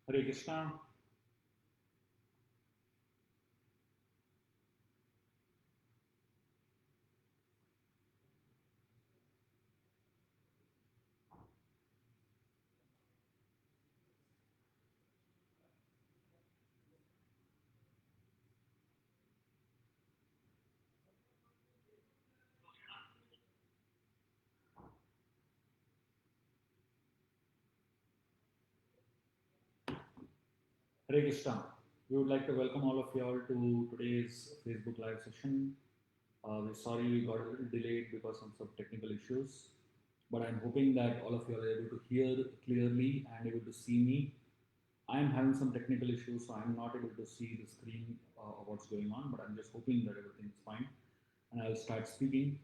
Hare Krishna. Hare Krishna. We would like to welcome all of you all to today's Facebook Live session. We're sorry we got a little delayed because of some technical issues, but I'm hoping that all of you are able to hear clearly and able to see me. I'm having some technical issues, so I'm not able to see the screen of what's going on, but I'm just hoping that everything is fine. And I'll start speaking.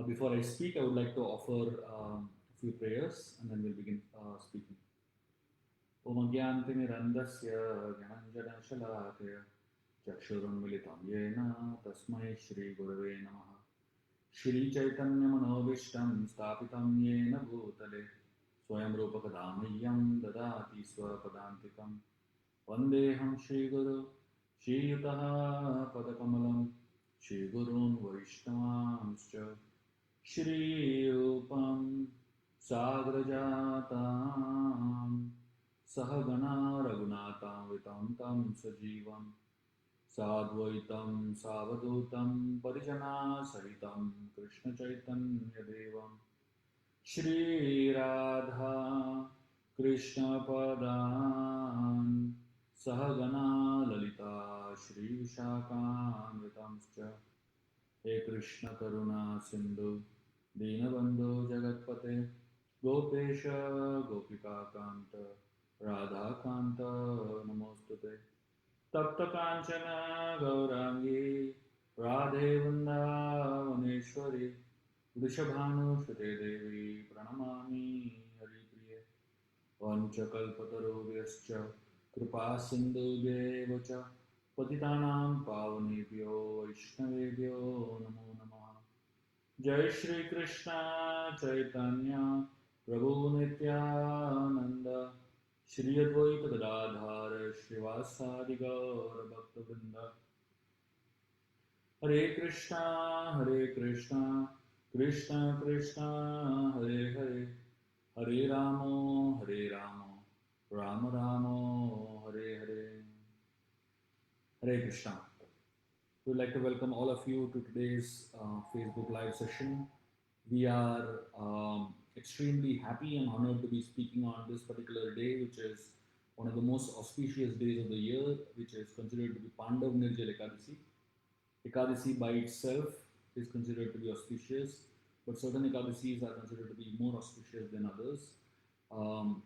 Before I speak, I would like to offer a few prayers and then we'll begin speaking. ओमज्ञान्तिमिरन्दस्य ज्ञानञ्जनशलाकया चक्षुरुन्मिलितं येन तस्मै श्रीगुरवे नमः। श्रीचैतन्यमनोभीष्टं स्थापितं येन भूतले स्वयं रूपकदा मह्यं ददाति स्वपदान्तिकं वन्देऽहं श्रीगुरो श्रीयुतः पदकमलं श्रीगुरून् वैष्णवांश्च श्रीरूपं साग्रजातां सहगणा रघुनाथान्वितं तं सजीवं साद्वैतं सावधूतं परिजनासहितं कृष्णचैतन्यदेवं श्रीराधा कृष्णपदान् सहगणा ललिता श्रीविशाखान्वितंश्च हे कृष्ण करुणा सिंधु दीनबंधु जगतपते गोपेश गोपिकाकांत राधाकांत नमोस्तुते तप्त कांचन गौरांगी राधे वृंदावनेश्वरी वृषभानुसुते देवी प्रणमामि हरिप्रिये वंशकल्पतरुभ्यश्च कृपा सिन्धुभ्येव च पतितानां पावनेभ्यो वैष्णवेभ्यो नमो नमः। जय श्री कृष्ण चैतन्य प्रभु नित्यानंद श्री अद्वैत गदाधर श्रीवासादि गौर भक्तवृंद। हरे कृष्णा कृष्ण कृष्ण हरे हरे हरे रामो राम रामो Hare Hare. Hare Krishna. We would like to welcome all of you to today's Facebook Live session. We are extremely happy and honored to be speaking on this particular day, which is one of the most auspicious days of the year, which is considered to be Pandav Nirjal Ekadasi. Ekadasi by itself is considered to be auspicious, but certain Ekadasis are considered to be more auspicious than others. Um,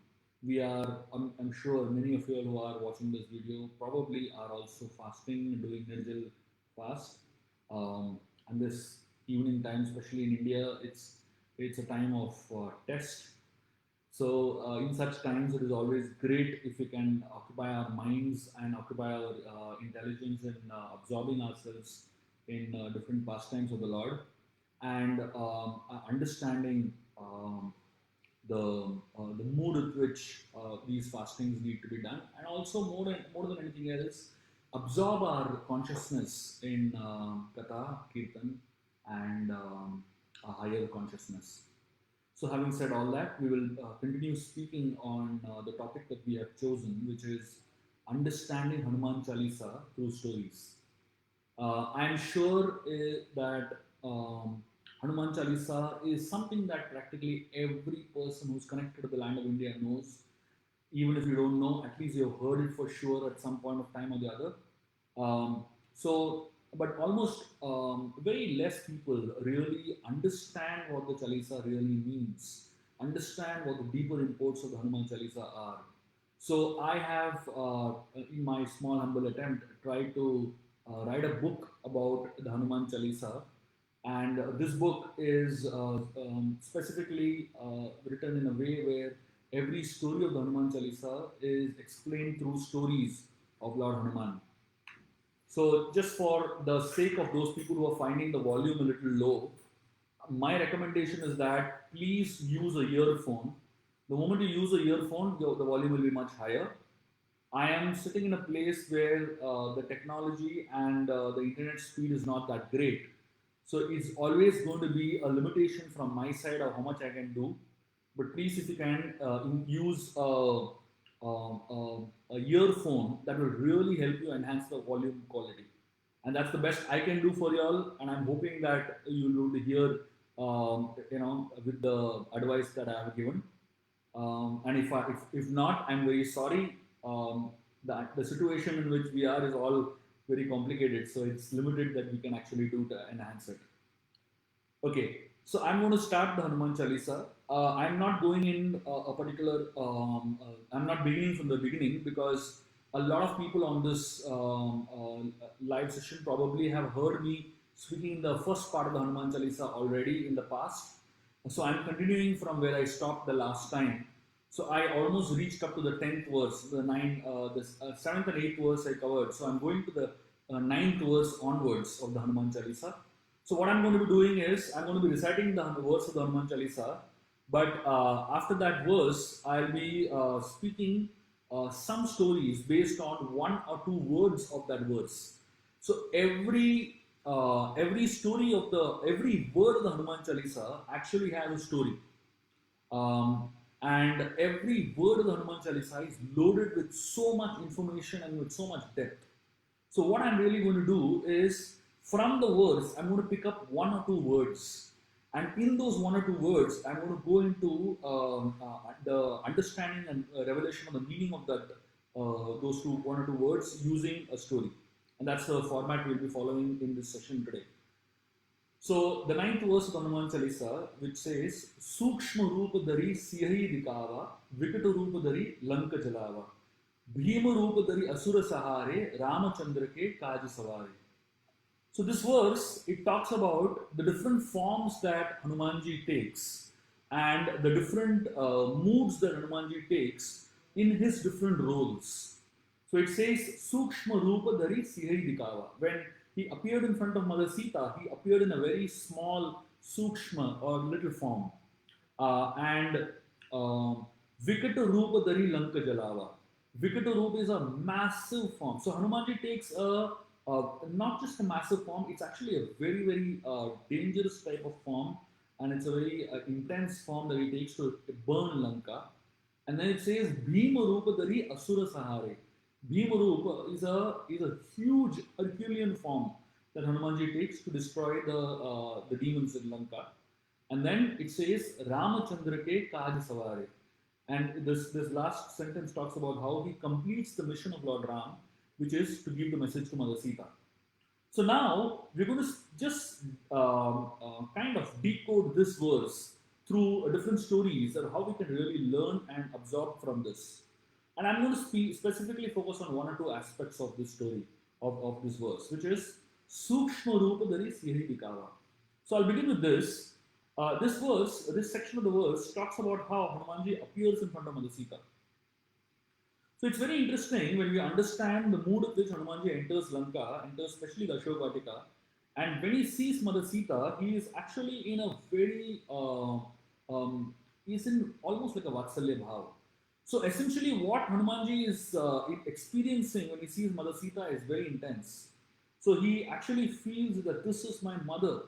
I'm sure many of you all who are watching this video probably are also fasting, doing Nirjal fast. And this evening time, especially in India, it's a time of test. So in such times, it is always great if we can occupy our minds and occupy our intelligence in absorbing ourselves in different pastimes of the Lord and understanding the mood with which these fastings need to be done, and also more than anything else, absorb our consciousness in katha, kirtan, and a higher consciousness. So, having said all that, we will continue speaking on the topic that we have chosen, which is understanding Hanuman Chalisa through stories. I am sure that Hanuman Chalisa is something that practically every person who's connected to the land of India knows. Even if you don't know, at least you've heard it for sure at some point of time or the other. But almost very less people really understand what the Chalisa really means, understand what the deeper imports of the Hanuman Chalisa are. So I have, in my small humble attempt, tried to write a book about the Hanuman Chalisa, and this book is specifically written in a way where every story of the Hanuman Chalisa is explained through stories of Lord Hanuman. So, just for the sake of those people who are finding the volume a little low, my recommendation is that please use a earphone. The moment you use a earphone, the volume will be much higher. I am sitting in a place where the technology and the internet speed is not that great. So it's always going to be a limitation from my side of how much I can do. But please, if you can use a earphone, that will really help you enhance the volume quality. And that's the best I can do for y'all. And I'm hoping that you'll be hear, with the advice that I have given. And if not, I'm very sorry. That the situation in which we are is all very complicated, so it's limited that we can actually do to enhance it. Okay, so I'm going to start the Hanuman Chalisa. I'm not going in a particular. I'm not beginning from the beginning because a lot of people on this live session probably have heard me speaking the first part of the Hanuman Chalisa already in the past. So I'm continuing from where I stopped the last time. So I almost reached up to the 10th verse, the 7th and 8th verse I covered. So I'm going to the 9th verse onwards of the Hanuman Chalisa. So what I'm going to be doing is I'm going to be reciting the verse of the Hanuman Chalisa, but after that verse, I'll be speaking some stories based on one or two words of that verse. So every story of the every word of the Hanuman Chalisa actually has a story. And every word of the Hanuman Chalisa is loaded with so much information and with so much depth. So what I'm really going to do is from the verse, I'm going to pick up one or two words. And in those one or two words, I'm going to go into the understanding and revelation of the meaning of that those two one or two words using a story. And that's the format we'll be following in this session today. So the ninth verse of Hanuman Chalisa, which says, Sukshma Rupa Dari Siyahi Dikava, Vikat Rupa Dari Lanka Jalava, Bhima Rupa Dari Asura Sahare, Ramachandra Ke Kaj Savare. So this verse, it talks about the different forms that Hanumanji takes and the different moods that Hanumanji takes in his different roles. So it says, Sukshma Rupa Dari Siyahi Dikava. When he appeared in front of Mother Sita, he appeared in a very small Sukshma or little form. And Vikata Rupa Dari Lanka Jalava. Vikata Rupa is a massive form. So Hanumanji takes not just a massive form, it's actually a very, very dangerous type of form. And it's a very intense form that he takes to burn Lanka. And then it says Bhima Rupa Dari Asura Sahare. Bhima Rupa is a huge Herculean form that Hanumanji takes to destroy the demons in Lanka. And then it says Ramachandra ke Kaj Savare. And this last sentence talks about how he completes the mission of Lord Ram, which is to give the message to Mother Sita. So now we're going to just kind of decode this verse through different stories or how we can really learn and absorb from this. And I'm going to specifically focus on one or two aspects of this story, of this verse, which is Sukshma Rupa Dari Sihi Dikava. So I'll begin with this. This verse, this section of the verse, talks about how Hanumanji appears in front of Mother Sita. So it's very interesting when we understand the mood of which Hanumanji enters Lanka, enters especially the Ashoka, and when he sees Mother Sita, he is actually in a very, he's in almost like a Vatsalya Bhav. So essentially, what Hanumanji is experiencing when he sees Mother Sita is very intense. So he actually feels that this is my mother,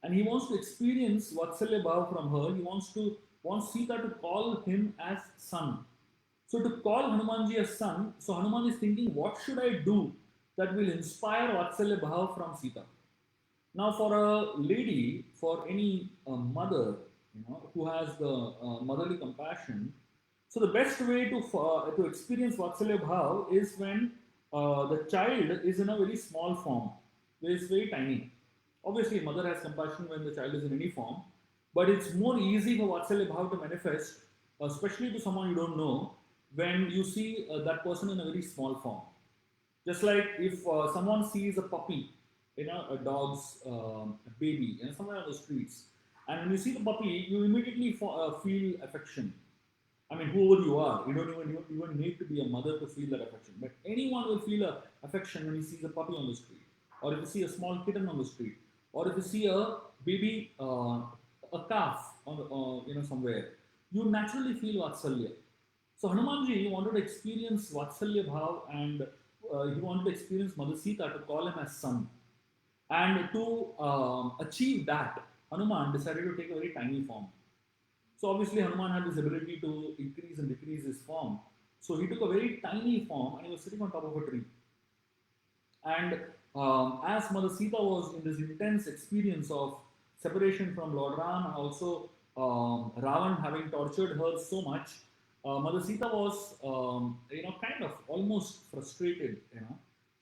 and he wants to experience Vatsalya Bhav from her. He wants Sita to call him as son. So to call Hanumanji as son, so Hanuman is thinking, what should I do that will inspire Vatsalya Bhav from Sita? Now, for a lady, for any mother, who has the motherly compassion, so the best way to experience Vatsalya Bhav is when the child is in a very small form, where it's very tiny. Obviously, mother has compassion when the child is in any form, but it's more easy for Vatsalya Bhav to manifest, especially to someone you don't know, when you see that person in a very small form. Just like if someone sees a puppy, a dog's baby, somewhere on the streets, and when you see the puppy, you immediately feel affection. I mean, whoever you are, you don't even need to be a mother to feel that affection. But anyone will feel affection when he sees a puppy on the street, or if you see a small kitten on the street, or if you see a baby, a calf, somewhere. You naturally feel vatsalya. So Hanumanji wanted to experience Vatsalya Bhav, and he wanted to experience Mother Sita to call him as son. And to achieve that, Hanuman decided to take a very tiny form. So obviously Hanuman had this ability to increase and decrease his form. So he took a very tiny form and he was sitting on top of a tree. And as Mother Sita was in this intense experience of separation from Lord Ram, and also Ravan having tortured her so much, Mother Sita was, kind of almost frustrated.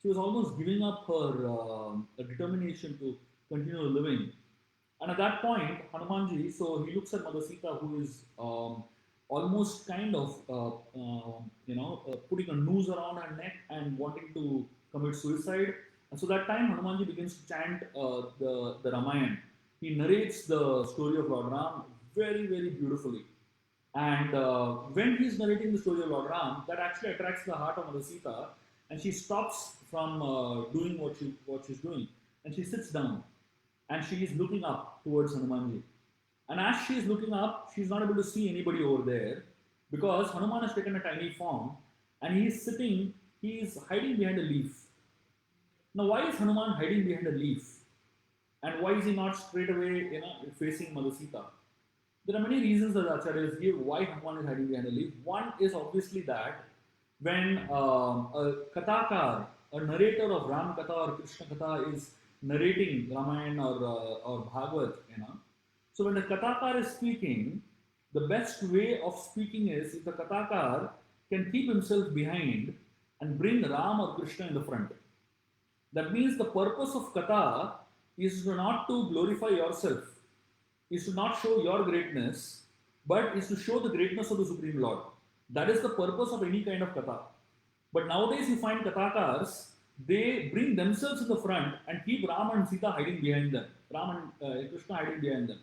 She was almost giving up her determination to continue living. And at that point, Hanumanji, so he looks at Mother Sita, who is almost kind of, putting a noose around her neck and wanting to commit suicide. And so that time, Hanumanji begins to chant the Ramayana. He narrates the story of Lord Ram very, very beautifully. And when he's narrating the story of Lord Ram, that actually attracts the heart of Mother Sita, and she stops from doing what she's doing, and she sits down, and she is looking up towards Hanumanji. And as she is looking up, she is not able to see anybody over there because Hanuman has taken a tiny form, and he is sitting, he is hiding behind a leaf. Now, why is Hanuman hiding behind a leaf? And why is he not straight away, facing Mother Sita? There are many reasons that Acharyas give why Hanuman is hiding behind a leaf. One is obviously that when a kathakar, a narrator of Ram Katha or Krishna Katha is narrating Ramayana or Bhagavad, so when the kathakar is speaking, the best way of speaking is if the kathakar can keep himself behind and bring Ram or Krishna in the front. That means the purpose of katha is not to glorify yourself, is to not show your greatness, but is to show the greatness of the Supreme Lord. That is the purpose of any kind of katha. But nowadays you find kathakars, they bring themselves in the front and keep Ram and Sita hiding behind them, Ram and Krishna hiding behind them.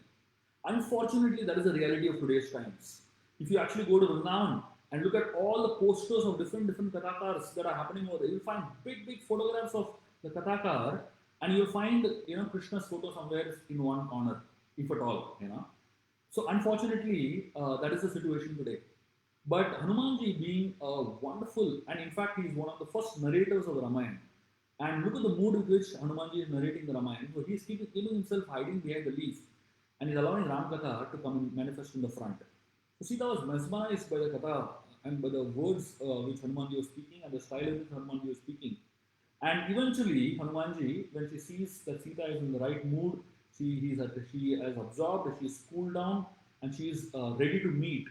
Unfortunately, that is the reality of today's times. If you actually go to Vrindavan and look at all the posters of different kathakars that are happening over there, you'll find big photographs of the kathakar, and you'll find Krishna's photo somewhere in one corner, if at all. So unfortunately, that is the situation today. But Hanumanji being a wonderful, and in fact he is one of the first narrators of the Ramayana. And look at the mood with which Hanumanji is narrating the Ramayana. So he is keeping himself hiding behind the leaf, and is allowing Ram Katha to come and manifest in the front. So Sita was mesmerized by the Katha and by the words which Hanumanji was speaking and the style in which Hanumanji was speaking. And eventually, Hanumanji, when she sees that Sita is in the right mood, she has absorbed, she is cooled down, and she is ready to meet.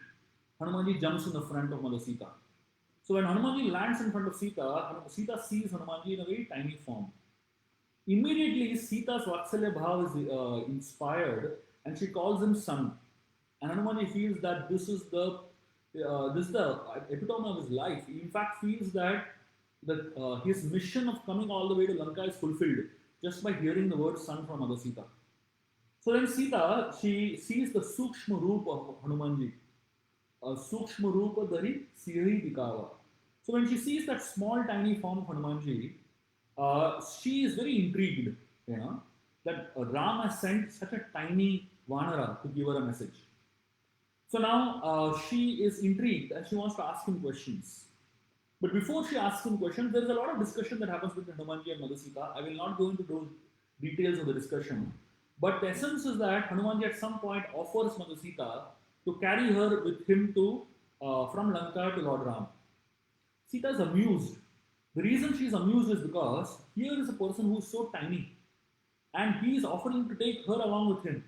Hanumanji jumps in the front of Mother Sita. So when Hanumanji lands in front of Sita, Sita sees Hanumanji in a very tiny form. Immediately, Sita's Vatsalya Bhav is inspired, and she calls him son. And Hanumanji feels that this is the epitome of his life. He in fact feels that his mission of coming all the way to Lanka is fulfilled just by hearing the word son from Mother Sita. So then Sita, she sees the Sukshma Roop of Hanumanji. Sukshma Rupa Dari Siri Dikava. So when she sees that small tiny form of Hanumanji, she is very intrigued, that Ram has sent such a tiny Vanara to give her a message. So now she is intrigued and she wants to ask him questions. But before she asks him questions, there is a lot of discussion that happens between Hanumanji and Mother Sita. I will not go into those details of the discussion. But the essence is that Hanumanji at some point offers Mother Sita to carry her with him to from Lanka to Lord Ram. Sita is amused. The reason she is amused is because here is a person who is so tiny, and he is offering to take her along with him.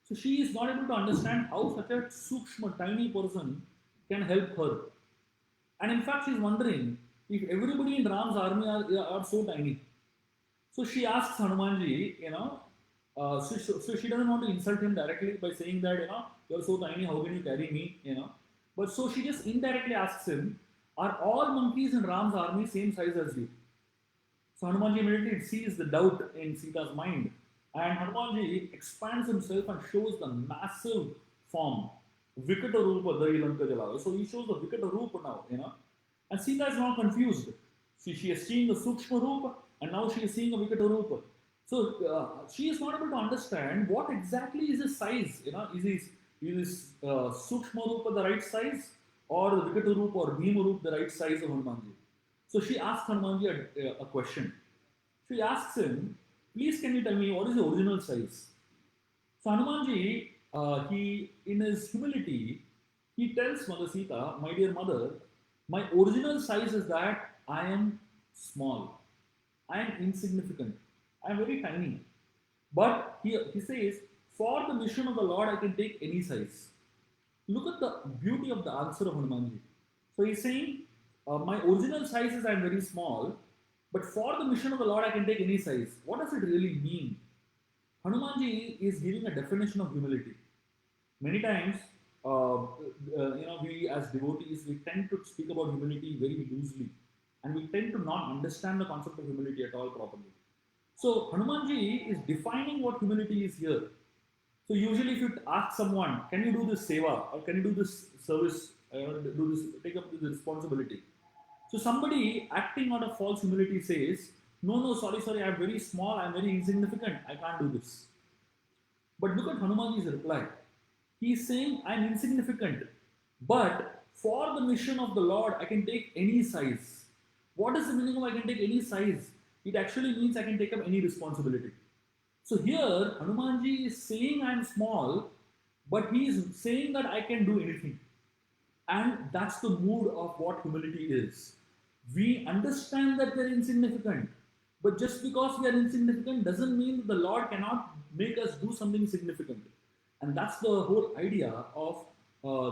So she is not able to understand how such a sukshma, tiny person can help her. And in fact, she is wondering if everybody in Ram's army are so tiny. So she asks Hanumanji, so she doesn't want to insult him directly by saying that, you're so tiny, how can you carry me, But so she just indirectly asks him, are all monkeys in Ram's army same size as you? So Hanumanji immediately sees the doubt in Sita's mind. And Hanumanji expands himself and shows the massive form. Vikata Rupa Dailanka Jalava. So he shows the Vikata Rupa now, And Sita is now confused. See, she is seeing the Sukshma Rupa and now she is seeing a Vikata Rupa. So she is not able to understand what exactly is his size. Is his Sukshma Rupa the right size? or Vikata Roop or Bhima Roop the right size of Hanumanji. So she asks Hanumanji a question. She asks him, please can you tell me what is the original size? So Hanumanji, he in his humility, he tells Mother Sita, my dear mother, my original size is that I am small, I am insignificant, I am very tiny. But he says, for the mission of the Lord, I can take any size. Look at the beauty of the answer of Hanumanji. So he's saying, my original size is I am very small, but for the mission of the Lord, I can take any size. What does it really mean? Hanumanji is giving a definition of humility. Many times, we as devotees, we tend to speak about humility very loosely, and we tend to not understand the concept of humility at all properly. So Hanumanji is defining what humility is here. So usually, if you ask someone, can you do this seva or can you do this service, do this, take up this responsibility? So somebody acting out of false humility says, no, no, sorry, I'm very small, I'm very insignificant, I can't do this. But look at Hanumanji's reply. He is saying, I'm insignificant, but for the mission of the Lord, I can take any size. What is the meaning of I can take any size? It actually means I can take up any responsibility. So here, Hanumanji is saying I'm small, but he is saying that I can do anything. And that's the mood of what humility is. We understand that we're insignificant, but just because we are insignificant doesn't mean that the Lord cannot make us do something significant. And that's the whole idea of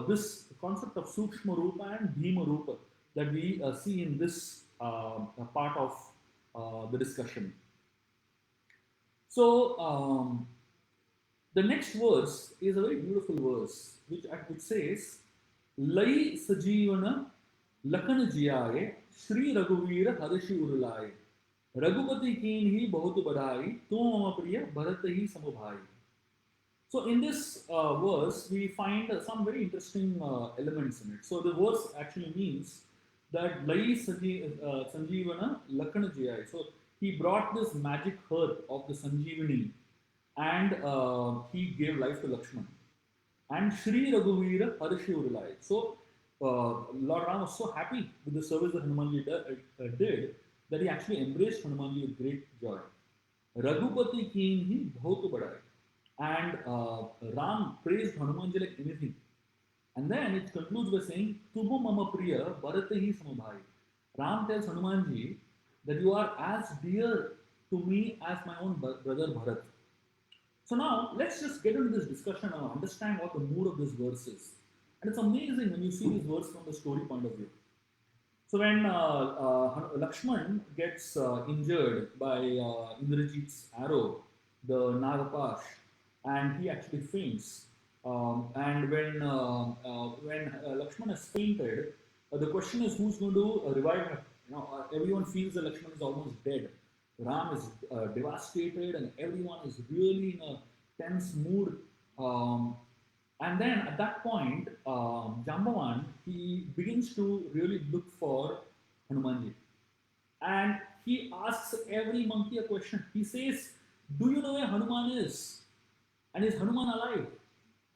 this concept of Sukshma Rupa and Bhima Rupa that we see in this part of the discussion. So, the next verse is a very beautiful verse which says, Lai Sajivana Lakan Jiyaye Shri Raghuveer Harishi Urlaye Raghupati Keen Hi Bahut Badhai Tum Mama Priya Bharat Hi Samabhai. So in this verse, we find some very interesting elements in it. So the verse actually means that Lai Sanjeevana Lakana Jayai. So he brought this magic herb of the Sanjeevani and he gave life to Lakshman. And Shri Raghuveera Harishi Urlai. So Lord Ram was so happy with the service that Hanumanji did that he actually embraced Hanumanji with great joy. Raghupati Keen Hi Bahut Badai. And Ram praised Hanumanji like anything. And then it concludes by saying, Tubhu Mama Priya Bharatahi Samabhai. Ram tells Hanumanji that you are as dear to me as my own brother Bharat. So now let's just get into this discussion and understand what the mood of this verse is. And it's amazing when you see this verse from the story point of view. So when Lakshman gets injured by Indrajit's arrow, the Nagapash, and he actually faints. And when Lakshman has fainted, the question is who's going to revive him? Everyone feels that Lakshman is almost dead. Ram is devastated, and everyone is really in a tense mood. And then at that point, Jambavan, he begins to really look for Hanumanji. And he asks every monkey a question. He says, do you know where Hanuman is? And is Hanuman alive?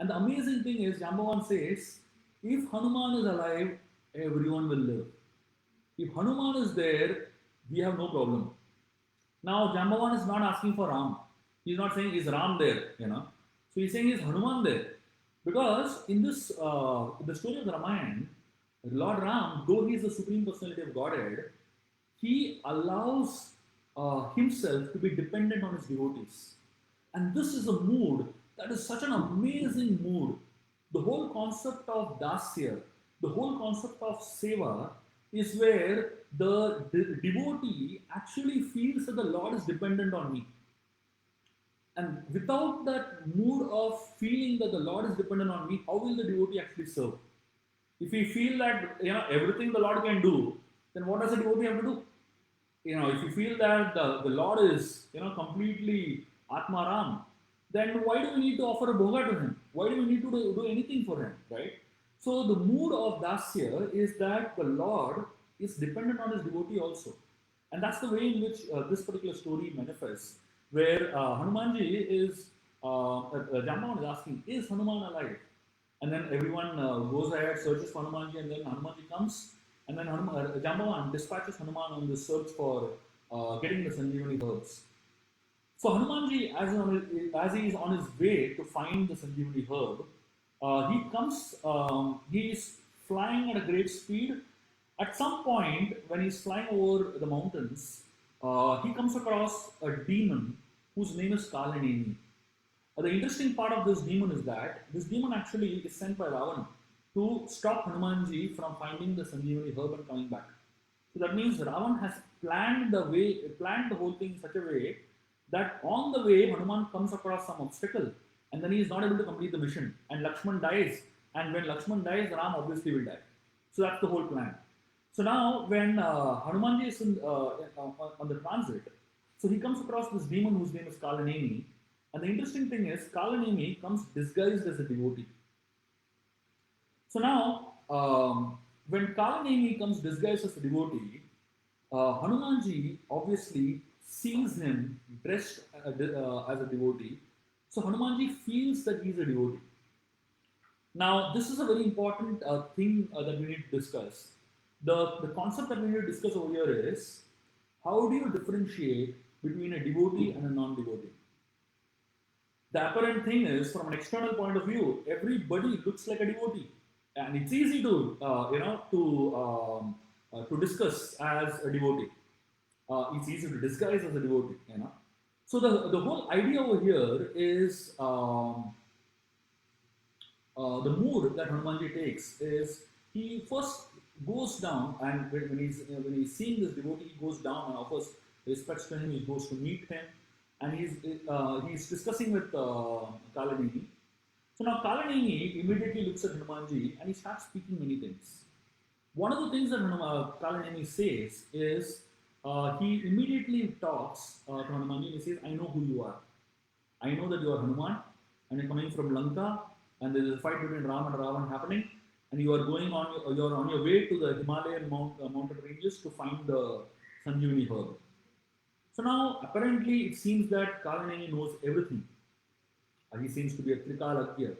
And the amazing thing is, Jambavan says, if Hanuman is alive, everyone will live. If Hanuman is there, we have no problem. Now, Jambavan is not asking for Ram. He's not saying, is Ram there? So he's saying, is Hanuman there? Because in this, the story of the Ramayana, Lord Ram, though he is the Supreme Personality of Godhead, he allows himself to be dependent on his devotees. And this is a mood that is such an amazing mood. The whole concept of dasya, the whole concept of seva is where the devotee actually feels that the Lord is dependent on me. And without that mood of feeling that the Lord is dependent on me, how will the devotee actually serve? If we feel that everything the Lord can do, then what does the devotee have to do? If you feel that the Lord is completely Atmaram, then why do we need to offer a bhoga to him? Why do we need to do anything for him, right? So the mood of dasya is that the Lord is dependent on his devotee also. And that's the way in which this particular story manifests, where Hanumanji is, Jambavan is asking, is Hanuman alive? and then everyone goes ahead, searches for Hanumanji, and then Hanumanji comes, and then Jambavan dispatches Hanuman on this search for getting the Sanjeevani herbs. So Hanumanji, as he is on his way to find the Sanjeevani herb, he is flying at a great speed. At some point, when he's flying over the mountains, he comes across a demon whose name is Kalaneni. The interesting part of this demon is that this demon actually is sent by Ravan to stop Hanumanji from finding the Sanjeevani herb and coming back. So that means Ravan has planned the whole thing in such a way that on the way Hanuman comes across some obstacle and then he is not able to complete the mission and Lakshman dies. And when Lakshman dies, Ram obviously will die. So that's the whole plan. So now when Hanumanji is on the transit, so he comes across this demon whose name is Kalanemi. And the interesting thing is, Kalanemi comes disguised as a devotee. So now, when Kalanemi comes disguised as a devotee, Hanumanji obviously sees him dressed as a devotee. So Hanumanji feels that he is a devotee. Now, this is a very important thing that we need to discuss. The concept that we need to discuss over here is how do you differentiate between a devotee and a non-devotee? The apparent thing is, from an external point of view, everybody looks like a devotee, and it's easy to to discuss as a devotee. It's easy to disguise as a devotee. So the whole idea over here is the mood that Hanumanji takes is he first goes down, and when he's seeing this devotee, he goes down and offers respects to him. He goes to meet him, and he's discussing with Kalaneni. So now Kalaneni immediately looks at Hanumanji and he starts speaking many things. One of the things that Kalaneni says is he immediately talks to Hanumanji and he says, "I know who you are. I know that you are Hanuman, and you're coming from Lanka, and there is a fight between Ram and Ravan happening, and you're on your way to the Himalayan mountain ranges to find the Sanjeevani herb." So now, apparently, it seems that Kalaneni knows everything. He seems to be a Trikalagya.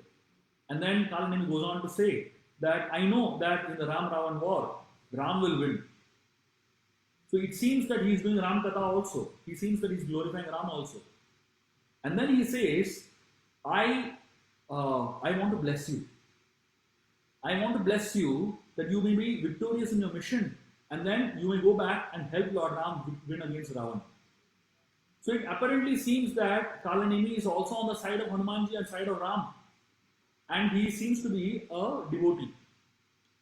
And then Kalaneni goes on to say that I know that in the Ram Ravan war, Ram will win. So it seems that he is doing Ram Katha also. He seems that he is glorifying Ram also. And then he says, I want to bless you. I want to bless you that you may be victorious in your mission, and then you may go back and help Lord Ram win against Ravan. So it apparently seems that Kalanemi is also on the side of Hanumanji and side of Ram. And he seems to be a devotee.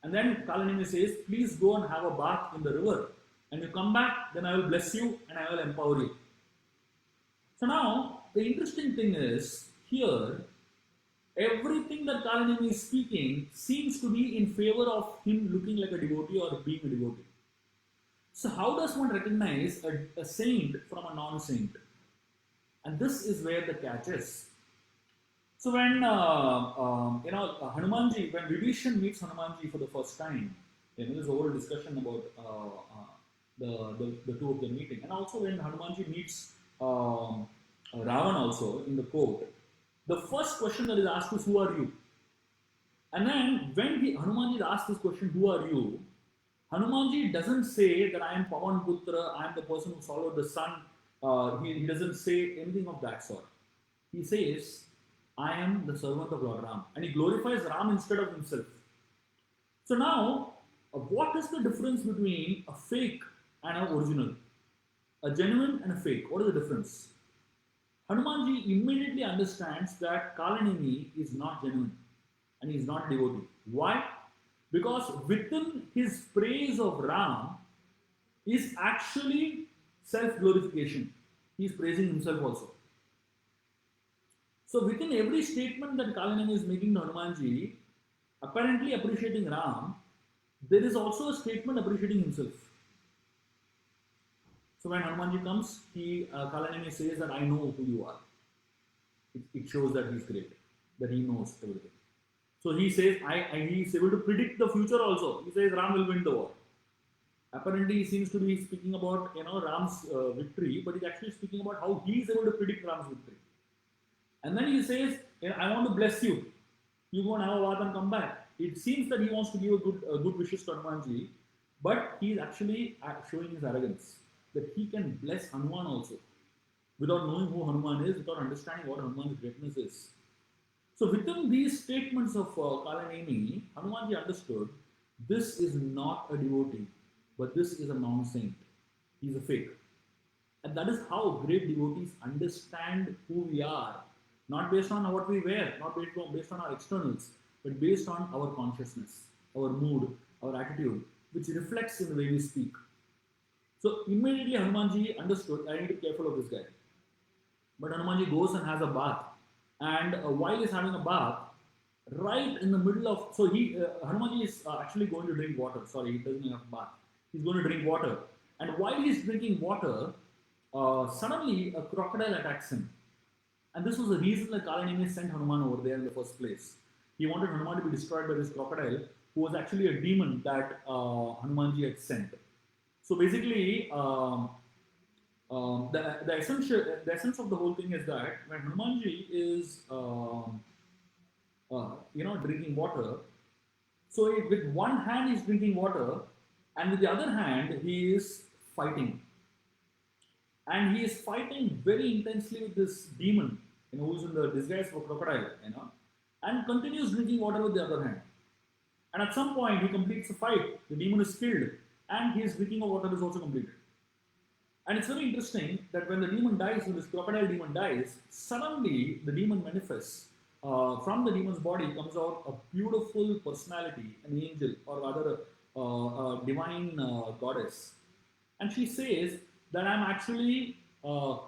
And then Kalanemi says, please go and have a bath in the river. And you come back, then I will bless you and I will empower you. So now, the interesting thing is, here, everything that Kalanemi is speaking seems to be in favor of him looking like a devotee or being a devotee. So how does one recognize a saint from a non-saint? And this is where the catch is. So when Hanumanji, when Vibhishan meets Hanumanji for the first time, there's a whole discussion about the two of them meeting, and also when Hanumanji meets Ravan also in the court, the first question that is asked is, "Who are you?" And then when Hanumanji is asked this question, "Who are you?" Hanumanji doesn't say that I am Pavan Putra, I am the person who swallowed the sun. He doesn't say anything of that sort. He says, I am the servant of Lord Ram. And he glorifies Ram instead of himself. So now, what is the difference between a fake and an original? A genuine and a fake. What is the difference? Hanumanji immediately understands that Kalanemi is not genuine and he is not devotee. Why? Because within his praise of Ram is actually self-glorification. He is praising himself also. So within every statement that Kalanemi is making to Hanumanji, apparently appreciating Ram, there is also a statement appreciating himself. So when Hanumanji comes, Kalanemi says that I know who you are. It shows that he is great, that he knows everything. So he says, he is able to predict the future also. He says Ram will win the war. Apparently, he seems to be speaking about Ram's victory, but he's actually speaking about how he is able to predict Ram's victory. And then he says, I want to bless you. You go and have a bath and come back. It seems that he wants to give a good wishes to Hanumanji, but he is actually showing his arrogance that he can bless Hanuman also without knowing who Hanuman is, without understanding what Hanuman's greatness is. So within these statements of Kalaneni, Hanumanji understood this is not a devotee, but this is a non-saint. He's a fake. And that is how great devotees understand who we are, not based on what we wear, not based on our externals, but based on our consciousness, our mood, our attitude, which reflects in the way we speak. So immediately Hanumanji understood, I need to be careful of this guy. But Hanumanji goes and has a bath. And while he's having a bath, right in the middle of, so Hanumanji is actually going to drink water. Sorry, he doesn't have a bath. He's going to drink water. And while he's drinking water, suddenly a crocodile attacks him. And this was the reason that Kalanemi sent Hanuman over there in the first place. He wanted Hanuman to be destroyed by this crocodile, who was actually a demon that Hanumanji had sent. So basically, the essence of the whole thing is that when Hanumanji is drinking water, so with one hand he's drinking water, and with the other hand he is fighting, and he is fighting very intensely with this demon, who's in the disguise of a crocodile, and continues drinking water with the other hand. And at some point he completes the fight, the demon is killed, and his drinking of water is also completed. And it's very interesting that when the demon dies, when this crocodile demon dies, suddenly the demon manifests. From the demon's body comes out a beautiful personality, an angel, or rather a divine goddess. And she says that I'm actually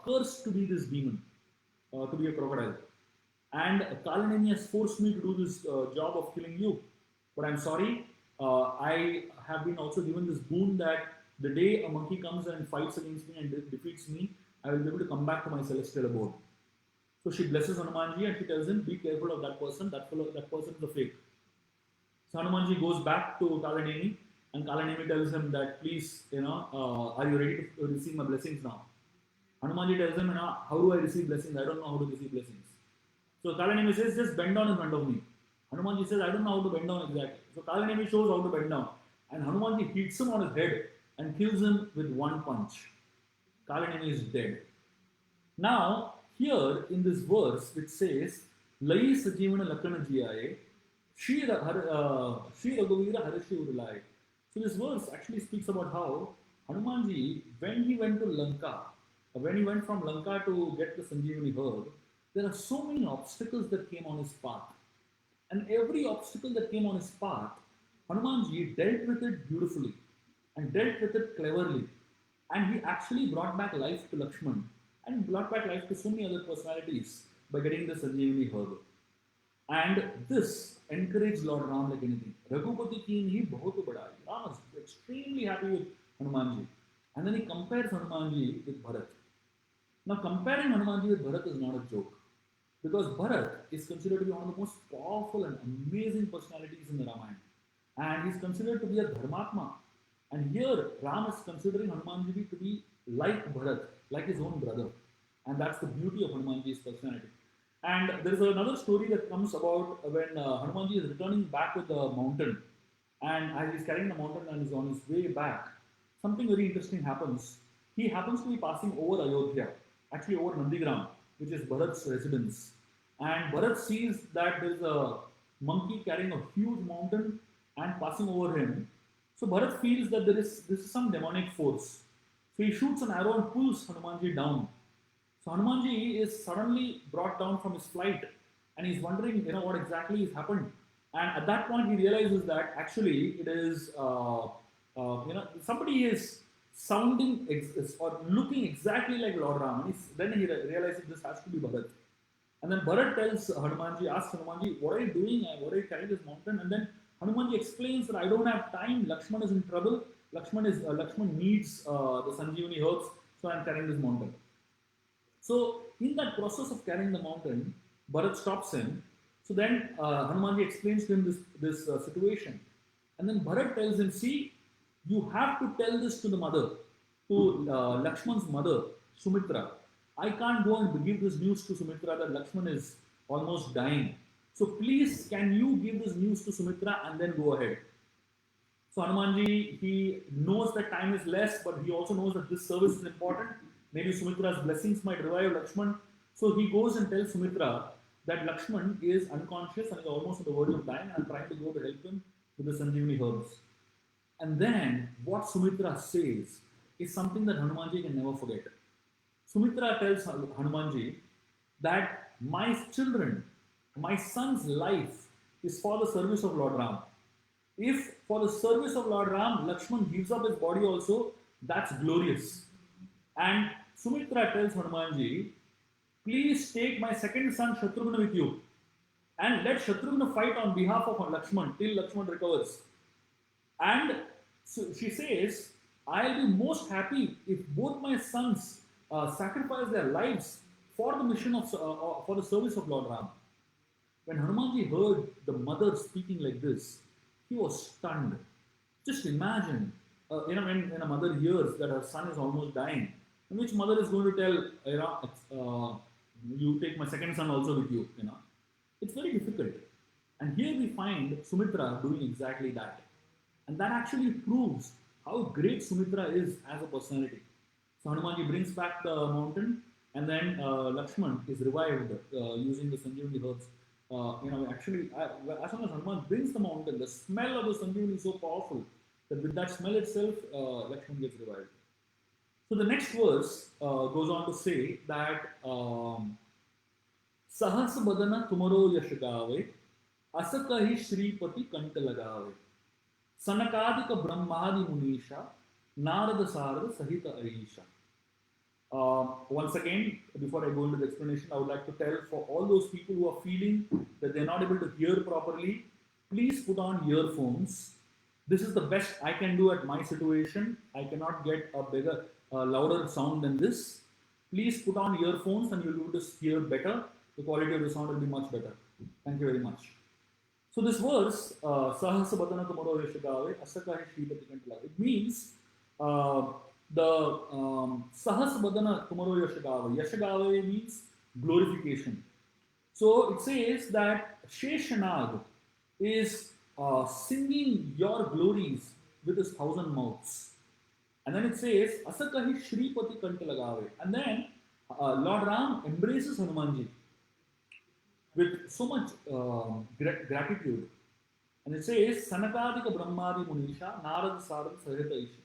cursed to be this demon, to be a crocodile. And Kalaneni has forced me to do this job of killing you. But I'm sorry, I have been also given this boon that the day a monkey comes and fights against me and defeats me, I will be able to come back to my celestial abode. So she blesses Hanumanji and she tells him, be careful of that person, that person is a fake. So Hanumanji goes back to Kalaneni and Kalaneni tells him that please, are you ready to receive my blessings now? Hanumanji tells him, how do I receive blessings? I don't know how to receive blessings. So Kalaneni says, just bend down in front of me. Hanumanji says, I don't know how to bend down exactly. So Kalaneni shows how to bend down. And Hanumanji hits him on his head and kills him with one punch. Kalaneni is dead. Now, here in this verse which says, Lai Sajivana Lakana Jiyaye, Shri Raghavira Harishi Urulai. So this verse actually speaks about how Hanumanji, when he went to Lanka, when he went from Lanka to get the Sanjeevani herb, there are so many obstacles that came on his path. And every obstacle that came on his path, Hanumanji dealt with it beautifully and dealt with it cleverly. And he actually brought back life to Lakshman and brought back life to so many other personalities by getting the Sanjeevani herb. And this encouraged Lord Ram like anything. Raghupati ki hi bahut bada. Ram is extremely happy with Hanumanji. And then he compares Hanumanji with Bharat. Now comparing Hanumanji with Bharat is not a joke. Because Bharat is considered to be one of the most powerful and amazing personalities in the Ramayana. And he's considered to be a Dharmatma. And here Ram is considering Hanumanji to be like Bharat, like his own brother. And that's the beauty of Hanumanji's personality. And there is another story that comes about when Hanumanji is returning back with the mountain. And as he's carrying the mountain and is on his way back, something very interesting happens. He happens to be passing over Ayodhya, actually over Nandigram, which is Bharat's residence. And Bharat sees that there is a monkey carrying a huge mountain and passing over him. So Bharat feels that this is some demonic force. So he shoots an arrow and pulls Hanumanji down. So Hanumanji is suddenly brought down from his flight and he's wondering, what exactly has happened. And at that point he realizes that actually it is, somebody is sounding or looking exactly like Lord Ram. And then he realizes this has to be Bharat. And then Bharat tells Hanumanji, asks Hanumanji, what are you doing? Why are you carrying this mountain? And then Hanumanji explains that I don't have time. Lakshman is in trouble. Lakshman needs the Sanjeevani herbs, so I'm carrying this mountain. So in that process of carrying the mountain, Bharat stops him. So then Hanumanji explains to him this situation. And then Bharat tells him, see, you have to tell this to the mother, to Lakshman's mother, Sumitra. I can't go and give this news to Sumitra that Lakshman is almost dying. So please, can you give this news to Sumitra and then go ahead? So Hanumanji, he knows that time is less, but he also knows that this service is important. Maybe Sumitra's blessings might revive Lakshman. So he goes and tells Sumitra that Lakshman is unconscious and is almost on the verge of dying, and I'm trying to go to help him with the Sanjeevani herbs. And then what Sumitra says is something that Hanumanji can never forget. Sumitra tells Hanumanji that my children, my son's life is for the service of Lord Ram. If for the service of Lord Ram, Lakshman gives up his body also, that's glorious. And Sumitra tells Hanumanji, please take my second son Shatrughna with you and let Shatrughna fight on behalf of Lakshman till Lakshman recovers. And so she says, I'll be most happy if both my sons sacrifice their lives for the mission of for the service of Lord Ram. When Hanumanji heard the mother speaking like this, he was stunned. Just imagine, when a mother hears that her son is almost dying, and which mother is going to tell, you take my second son also with you, It's very difficult. And here we find Sumitra doing exactly that. And that actually proves how great Sumitra is as a personality. So Hanumanji brings back the mountain, and then Lakshman is revived using the Sanjeevani herbs. Actually, as soon as Hanuman brings the mountain, the smell of the Sanjeevani is so powerful that with that smell itself, Lakshman gets revived. So the next verse goes on to say that Sahas badana tumaro yash gaave, asa kahi Shripati kant lagave. Sanakadika Brahmadi Munisha, Narada Sarada Sahita Aisha. Once again, before I go into the explanation, I would like to tell for all those people who are feeling that they're not able to hear properly, please put on earphones. This is the best I can do at my situation. I cannot get a bigger, louder sound than this. Please put on earphones and you'll be able to hear better. The quality of the sound will be much better. Thank you very much. So this verse, Sahasa Badana Tumaro Yashagave, Asakahi Shripati Kantala, it means the Sahasa Badana Tumaro Yashagave. Yashagave means glorification. So it says that Sheshanag is singing your glories with his 1,000 mouths. And then it says, Asakahi Shripati Kantalagave. And then Lord Ram embraces Hanumanji with so much gratitude. And it says, Sanakadika Brahmadi Munisha, Narada Sarada Sahita Isha.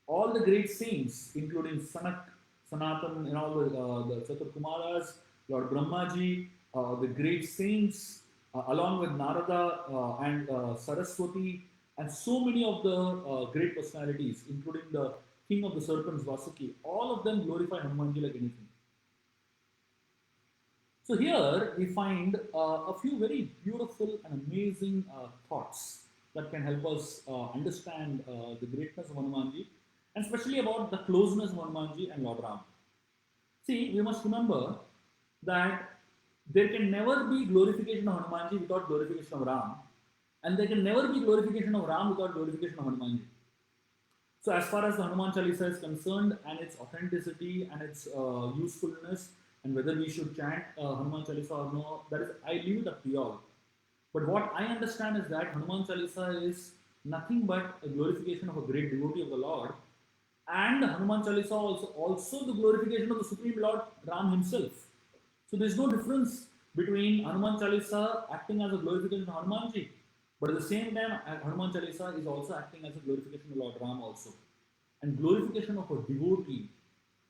All the great saints, including Sanak, Sanatan, and all the Chatur Kumaras, Lord Brahmaji, the great saints, along with Narada and Saraswati, and so many of the great personalities, including the king of the serpents, Vasuki, all of them glorify Hanumanji like anything. So here we find a few very beautiful and amazing thoughts that can help us understand the greatness of Hanumanji, and especially about the closeness of Hanumanji and Lord Ram. See, we must remember that there can never be glorification of Hanumanji without glorification of Ram, and there can never be glorification of Ram without glorification of Hanumanji. So as far as the Hanuman Chalisa is concerned, and its authenticity and its usefulness, and whether we should chant Hanuman Chalisa or no, that is, I leave it up to you all. But what I understand is that Hanuman Chalisa is nothing but a glorification of a great devotee of the Lord, and Hanuman Chalisa also the glorification of the Supreme Lord Ram himself. So there is no difference between Hanuman Chalisa acting as a glorification of Hanumanji, but at the same time, Hanuman Chalisa is also acting as a glorification of Lord Ram also. And glorification of a devotee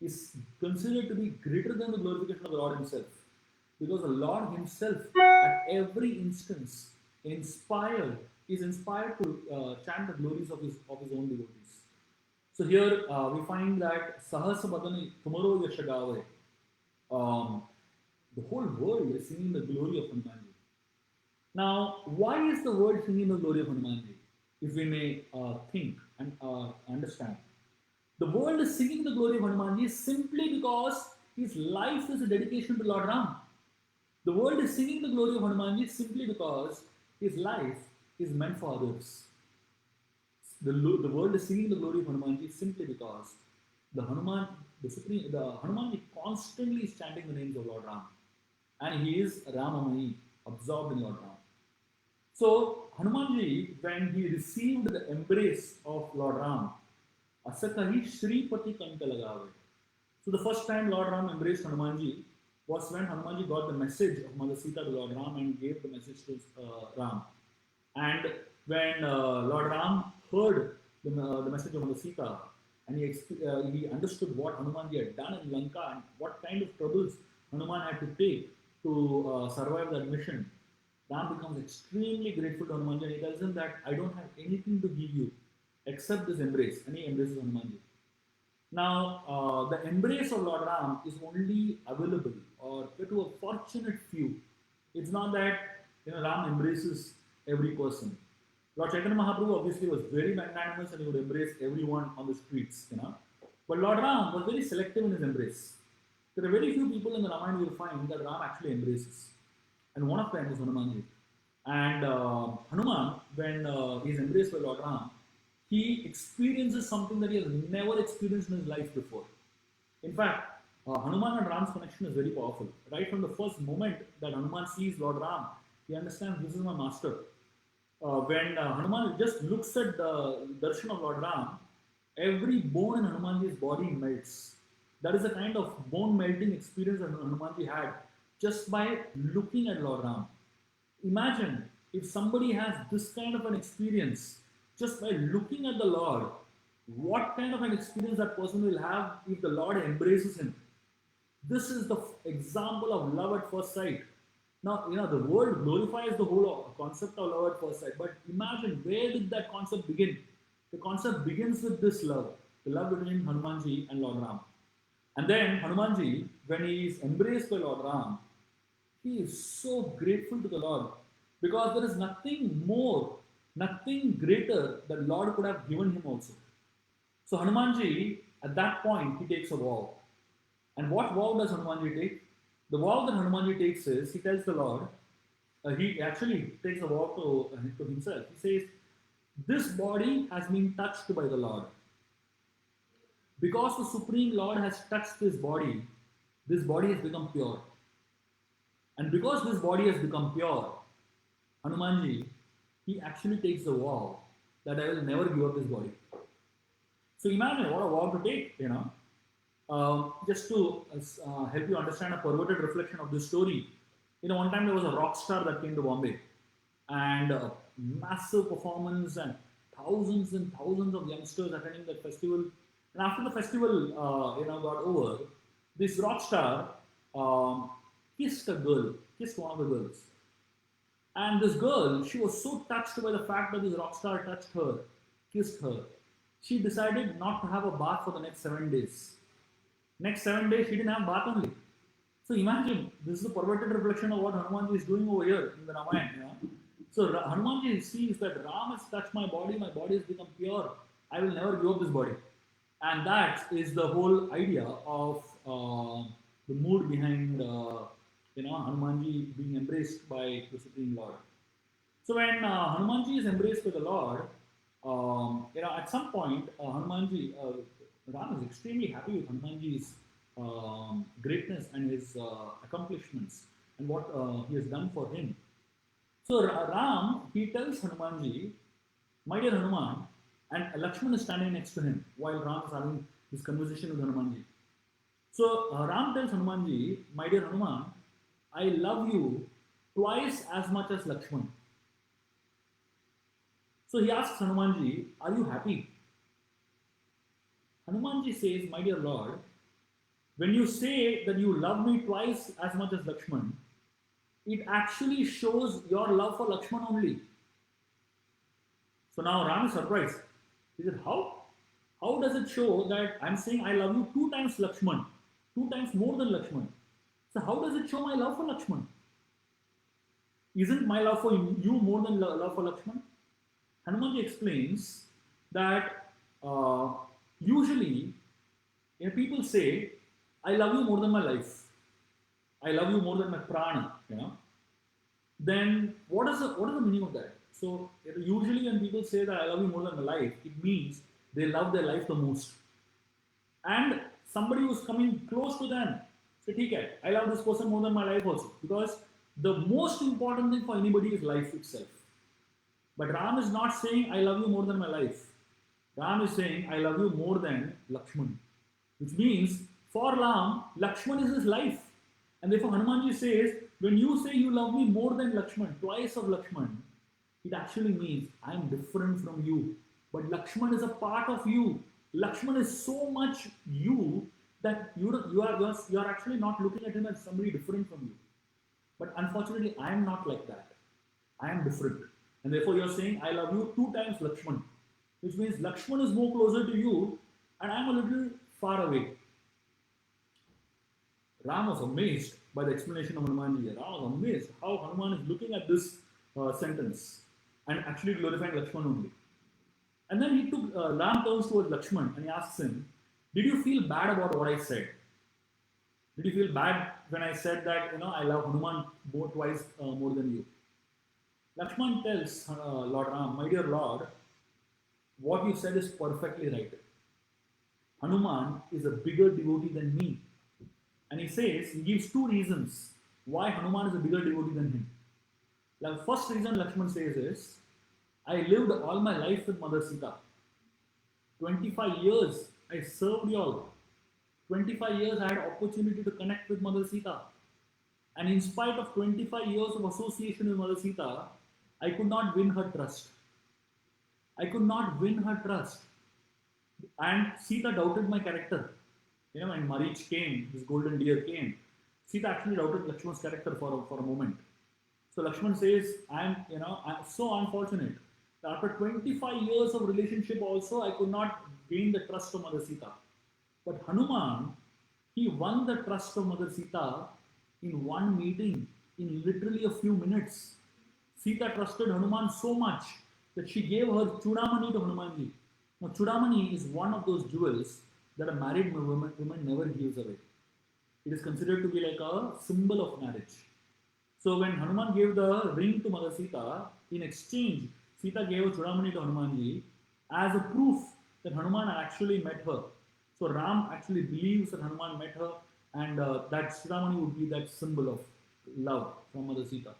is considered to be greater than the glorification of the Lord himself. Because the Lord himself, at every instance, is inspired to chant the glories of his own devotees. So here we find that Sahasa Badani Tumaro Yashagave, the whole world is singing the glory of Hanumanji. Now, why is the world singing the glory of Hanumanji? If we may think and understand. The world is singing the glory of Hanumanji simply because his life is a dedication to Lord Ram. The world is singing the glory of Hanumanji simply because his life is meant for others. The world is singing the glory of Hanumanji simply because the Hanumanji constantly is chanting the names of Lord Ram. And he is Ramamayi, absorbed in Lord Ram. So Hanumanji, when he received the embrace of Lord Ram, असा काही श्रीपती कंठ लगावे. So the first time Lord Ram embraced Hanumanji was when Hanumanji got the message of Mother Sita to Lord Ram and gave the message to Ram. And when Lord Ram heard the message of Mother Sita and he understood what Hanumanji had done in Lanka and what kind of troubles Hanuman had to take to survive that mission, Ram becomes extremely grateful to Hanumanji and he tells him that I don't have anything to give you except this embrace. And he embraces Hanumanji. Now, the embrace of Lord Ram is only available or to a fortunate few. It's not that Ram embraces every person. Lord Chaitanya Mahaprabhu obviously was very magnanimous and he would embrace everyone on the streets. But Lord Ram was very selective in his embrace. There are very few people in the Ramayana you will find that Ram actually embraces. And one of them is Hanumanji. And Hanuman, when he is embraced by Lord Ram, he experiences something that he has never experienced in his life before. In fact, Hanuman and Ram's connection is very powerful. Right from the first moment that Hanuman sees Lord Ram, he understands this is my master. When Hanuman just looks at the darshan of Lord Ram, every bone in Hanumanji's body melts. That is a kind of bone melting experience that Hanumanji had just by looking at Lord Ram. Imagine if somebody has this kind of an experience just by looking at the Lord, what kind of an experience that person will have if the Lord embraces him. This is the example of love at first sight. Now, the world glorifies the whole concept of love at first sight, but imagine where did that concept begin? The concept begins with this love, the love between Hanumanji and Lord Ram. And then Hanumanji, when he is embraced by Lord Ram, he is so grateful to the Lord because there is nothing more, nothing greater that Lord could have given him also. So Hanumanji, at that point, he takes a vow. And what vow does Hanumanji take? The vow that Hanumanji takes is, he tells the Lord, he actually takes a vow to himself. He says, this body has been touched by the Lord. Because the Supreme Lord has touched this body has become pure. And because this body has become pure, Hanumanji, he actually takes the vow that I will never give up this body. So imagine what a vow to take, just to help you understand a perverted reflection of this story. One time there was a rock star that came to Bombay and massive performance and thousands of youngsters attending that festival. And after the festival, got over, this rock star kissed one of the girls. And this girl, she was so touched by the fact that this rock star touched her, kissed her. She decided not to have a bath for the next 7 days. Next 7 days, she didn't have bath only. So imagine, this is a perverted reflection of what Hanumanji is doing over here in the Ramayana. So Hanumanji sees that Ram has touched my body has become pure. I will never give up this body. And that is the whole idea of the mood behind Hanumanji being embraced by the Supreme Lord. So when Hanumanji is embraced by the Lord, at some point Hanumanji, Ram is extremely happy with Hanumanji's greatness and his accomplishments and what he has done for him. So Ram, he tells Hanumanji, my dear Hanuman, and Lakshman is standing next to him while Ram is having this conversation with Hanumanji. So Ram tells Hanumanji, my dear Hanuman, I love you twice as much as Lakshman. So he asks Hanumanji, are you happy? Hanumanji says, my dear Lord, when you say that you love me twice as much as Lakshman, it actually shows your love for Lakshman only. So now Ram is surprised. He said, how? How does it show that I'm saying I love you 2 times Lakshman, 2 times more than Lakshman? So how does it show my love for Lakshman? Isn't my love for you more than love for Lakshman? Hanumanji explains that usually people say, I love you more than my life. I love you more than my prana. Then what is the meaning of that? So usually when people say that I love you more than my life, it means they love their life the most. And somebody who's coming close to them, say, okay, I love this person more than my life also. Because the most important thing for anybody is life itself. But Ram is not saying, I love you more than my life. Ram is saying, I love you more than Lakshman. Which means, for Ram, Lakshman is his life. And therefore, Hanumanji says, when you say you love me more than Lakshman, twice of Lakshman, it actually means I am different from you. But Lakshman is a part of you. Lakshman is so much you that you are actually not looking at him as somebody different from you. But unfortunately, I am not like that. I am different. And therefore, you're saying, I love you two times Lakshman, which means Lakshman is more closer to you and I'm a little far away. Ram was amazed by the explanation of Hanumanji. Ram was amazed how Hanuman is looking at this sentence and actually glorifying Lakshman only. And then he took, Ram turns towards Lakshman and he asks him, did you feel bad about what I said? Did you feel bad when I said that, I love Hanuman twice more than you? Lakshman tells Lord Ram, my dear Lord, what you said is perfectly right. Hanuman is a bigger devotee than me. And he gives two reasons why Hanuman is a bigger devotee than him. The first reason Lakshman says is, I lived all my life with Mother Sita. 25 years I served you all. 25 years I had opportunity to connect with Mother Sita. And in spite of 25 years of association with Mother Sita, I could not win her trust. I could not win her trust. And Sita doubted my character. When Marich came, this golden deer came, Sita actually doubted Lakshman's character for a moment. So Lakshman says, I'm so unfortunate that after 25 years of relationship also, I could not gain the trust of Mother Sita. But Hanuman, he won the trust of Mother Sita in one meeting, in literally a few minutes. Sita trusted Hanuman so much that she gave her Chudamani to Hanumanji. Now, Chudamani is one of those jewels that a married woman never gives away. It is considered to be like a symbol of marriage. So when Hanuman gave the ring to Mother Sita, in exchange, Sita gave a Chudamani to Hanumanji as a proof that Hanuman actually met her. So Ram actually believes that Hanuman met her, and that Chudamani would be that symbol of love from Mother Sita.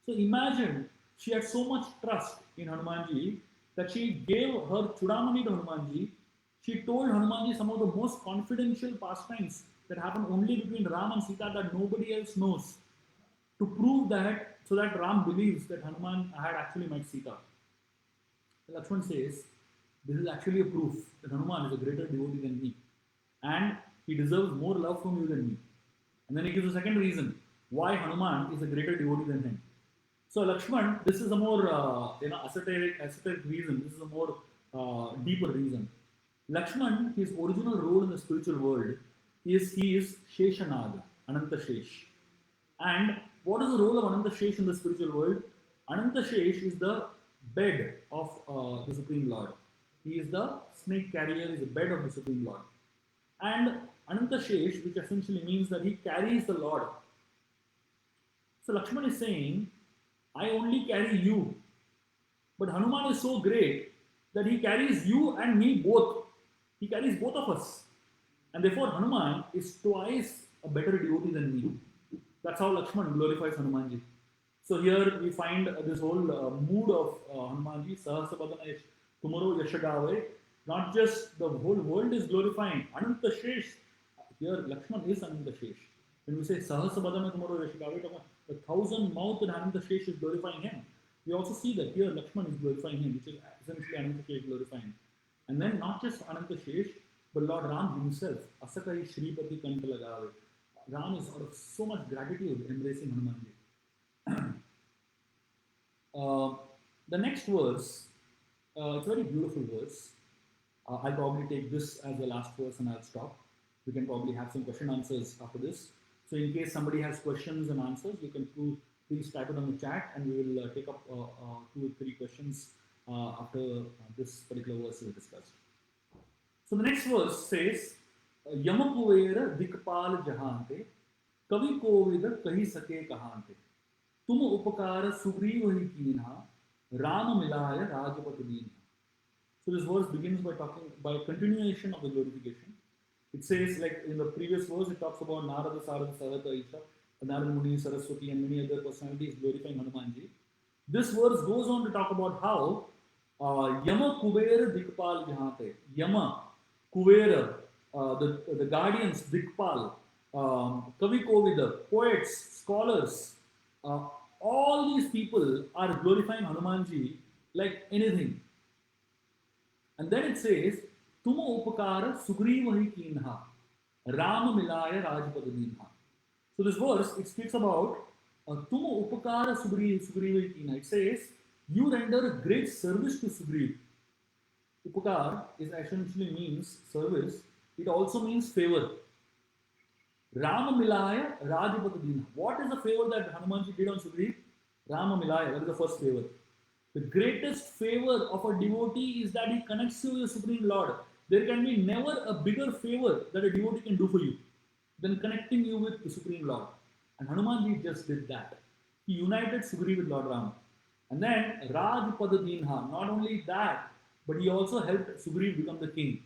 So imagine she had so much trust in Hanumanji that she gave her Chudamani to Hanumanji. She told Hanumanji some of the most confidential pastimes that happen only between Ram and Sita that nobody else knows, to prove that, so that Ram believes that Hanuman had actually met Sita. Lakshman says, this is actually a proof that Hanuman is a greater devotee than me, and he deserves more love from you than me. And then he gives a second reason why Hanuman is a greater devotee than him. So Lakshman, this is a more esoteric reason. This is a more deeper reason. Lakshman, his original role in the spiritual world is he is Sheshanag, Ananta Shesh. And what is the role of Ananta Shesh in the spiritual world? Ananta Shesh is the bed of the Supreme Lord. He is the snake carrier, is the bed of the Supreme Lord. And Ananta Shesh, which essentially means that he carries the Lord. So Lakshman is saying, I only carry you. But Hanuman is so great that he carries you and me both. He carries both of us. And therefore Hanuman is twice a better devotee than me. That's how Lakshman glorifies Hanumanji. So here we find this whole mood of Hanumanji, Sahasrabadana tomorrow Yashagave. Not just the whole world is glorifying Ananta Shesh. Here Lakshman is Ananta Shesh. When we say Sahasrabadana tomorrow Yashagave, the 1,000-mouthed Ananta Shesh is glorifying him. We also see that here Lakshman is glorifying him, which is essentially Ananta Shesh glorifying. And then not just Ananta Shesh, but Lord Ram himself, Asakai Shripati Kanta Lagave. Ram is out of so much gratitude embracing Hanumanji. The next verse, it's a very beautiful verse. I'll probably take this as the last verse and I'll stop. We can probably have some question answers after this. So in case somebody has questions and answers, you can please type it on the chat and we will take up 2 or 3 questions after this particular verse is discussed. So the next verse says, Yamakuver Dikpal Jahante, Kavi Kovid Kahi Sake Kahante, Tum Upakara Sugriva hi Keenha, Rama Milaya Rajapati Deenha. So this verse begins by continuation of the glorification. It says, like in the previous verse, it talks about Narada, Sarada, Sarata, Isha, Narada Muni, Saraswati, and many other personalities glorifying Hanumanji. This verse goes on to talk about how Yama Kuber Dikpal Jahante, Yama Kuber, the guardians Dikpal, Kavi Kovida, poets, scholars, uh, all these people are glorifying Hanumanji like anything. And then it says, Tuma upakara sugrivahi kinha, Ram milaya rajpadadinha. So this verse, it speaks about Tuma upakara sugrivahi kinha. It says, you render great service to Sugriv. Upakar is essentially means service. It also means favor. Rama Milaya Rajapatadina. What is the favor that Hanumanji did on Sugriv? Rama Milaya, that is the first favor. The greatest favor of a devotee is that he connects you with the Supreme Lord. There can be never a bigger favor that a devotee can do for you than connecting you with the Supreme Lord. And Hanumanji just did that. He united Sugriv with Lord Rama. And then Rajpadadinha, not only that, but he also helped Sugriv become the king.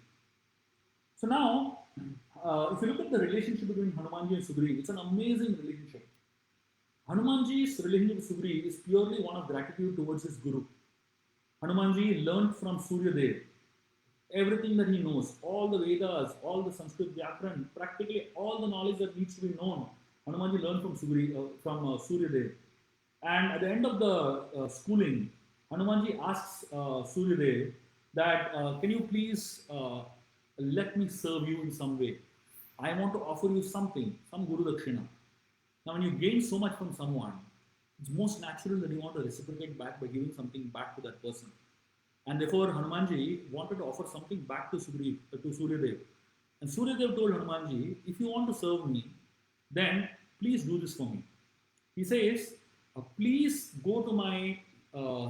So now, if you look at the relationship between Hanumanji and Sugriv, it's an amazing relationship. Hanumanji's relationship with Sugriv is purely one of gratitude towards his guru. Hanumanji learned from Suryadev everything that he knows, all the Vedas, all the Sanskrit Vyakaran, practically all the knowledge that needs to be known. Hanumanji learned from Suryadev. And at the end of the schooling, Hanumanji asks Suryadev that, can you please let me serve you in some way? I want to offer you something, some Guru Dakshina. Now, when you gain so much from someone, it's most natural that you want to reciprocate back by giving something back to that person. And therefore, Hanumanji wanted to offer something back to Suryadev. And Suryadev told Hanumanji, if you want to serve me, then please do this for me. He says, please go to my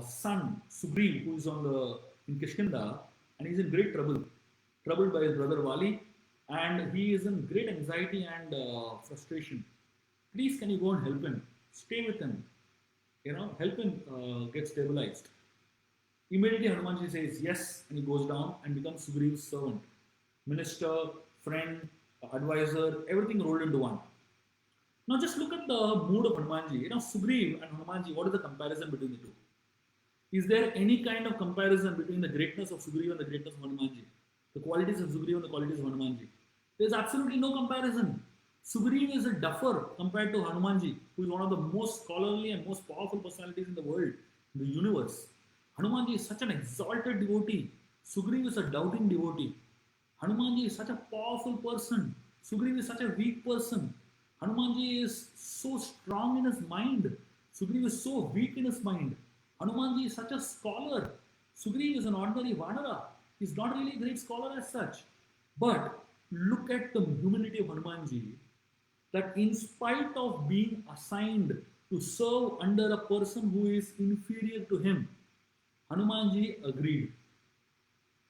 son Sugriv, who is in Kishkinda, and he's in great trouble, troubled by his brother Vali, and he is in great anxiety and frustration. Please, can you go and help him? Stay with him. Help him get stabilized. Immediately, Hanumanji says yes, and he goes down and becomes Sugriv's servant, minister, friend, advisor, everything rolled into one. Now, just look at the mood of Hanumanji. Sugriv and Hanumanji, what is the comparison between the two? Is there any kind of comparison between the greatness of Sugriv and the greatness of Hanumanji? The qualities of Sugriv and the qualities of Hanumanji? There's absolutely no comparison. Sugriv is a duffer compared to Hanumanji, who is one of the most scholarly and most powerful personalities in the world, in the universe. Hanumanji is such an exalted devotee. Sugriv is a doubting devotee. Hanumanji is such a powerful person. Sugriv is such a weak person. Hanumanji is so strong in his mind. Sugriv is so weak in his mind. Hanumanji is such a scholar. Sugriv is an ordinary Vanara. He's not really a great scholar as such. But look at the humility of Hanumanji, that in spite of being assigned to serve under a person who is inferior to him, Hanumanji agreed.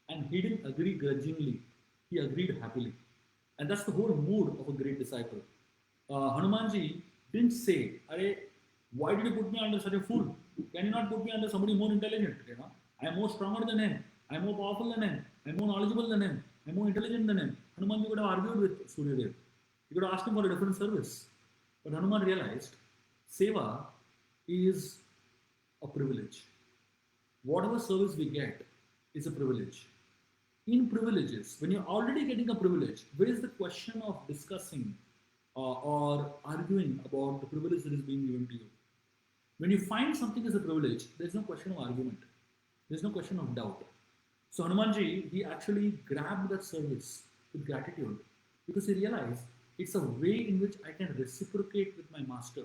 And he didn't agree grudgingly. He agreed happily. And that's the whole mood of a great disciple. Hanumanji didn't say, why did you put me under such a fool? Can you not put me under somebody more intelligent? I am more stronger than him. I am more powerful than him. I am more knowledgeable than him. I am more intelligent than him. Hanumanji could have argued with Suryadev. He could have asked him for a different service. But Hanuman realized, Seva is a privilege. Whatever service we get is a privilege. In privileges, when you're already getting a privilege, where is the question of discussing or arguing about the privilege that is being given to you? When you find something as a privilege, there's no question of argument. There's no question of doubt. So Hanumanji, he actually grabbed that service with gratitude because he realized it's a way in which I can reciprocate with my master.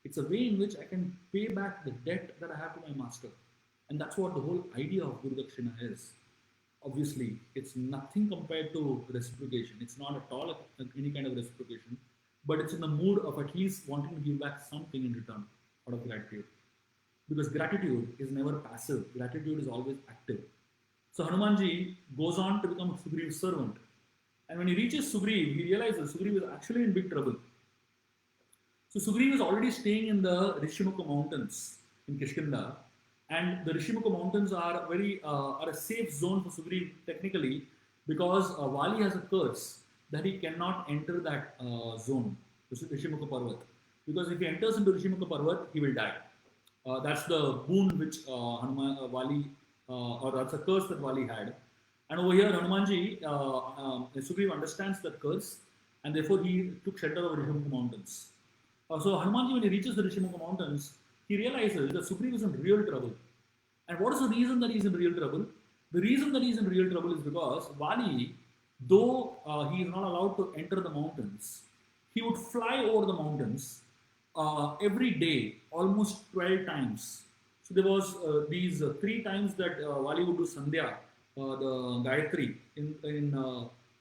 It's a way in which I can pay back the debt that I have to my master. And that's what the whole idea of Guru Dakshina is. Obviously, it's nothing compared to reciprocation. It's not at all any kind of reciprocation, but it's in the mood of at least wanting to give back something in return out of gratitude. Because gratitude is never passive. Gratitude is always active. So Hanumanji goes on to become Sugriv's servant. And when he reaches Sugriv, he realizes Sugriv is actually in big trouble. So Sugriv is already staying in the Rishimukha mountains in Kishkinda. And the Rishimukha mountains are a safe zone for Sugriv technically, because Vali has a curse that he cannot enter that zone, Rishimukha Parvat. Because if he enters into Rishimukha Parvat, he will die. That's the boon which Vali, or that's a curse that Vali had. And over here, Hanumanji, Sugriva understands that curse, and therefore he took shelter of Rishimukha mountains. So Hanumanji, when he reaches the Rishimukha mountains, he realizes that Sugriva is in real trouble. And what is the reason that he's in real trouble? The reason that he's in real trouble is because Vali, though he is not allowed to enter the mountains, he would fly over the mountains every day, almost 12 times. So there was these three times that Vali would do Sandhya, the Gayatri, in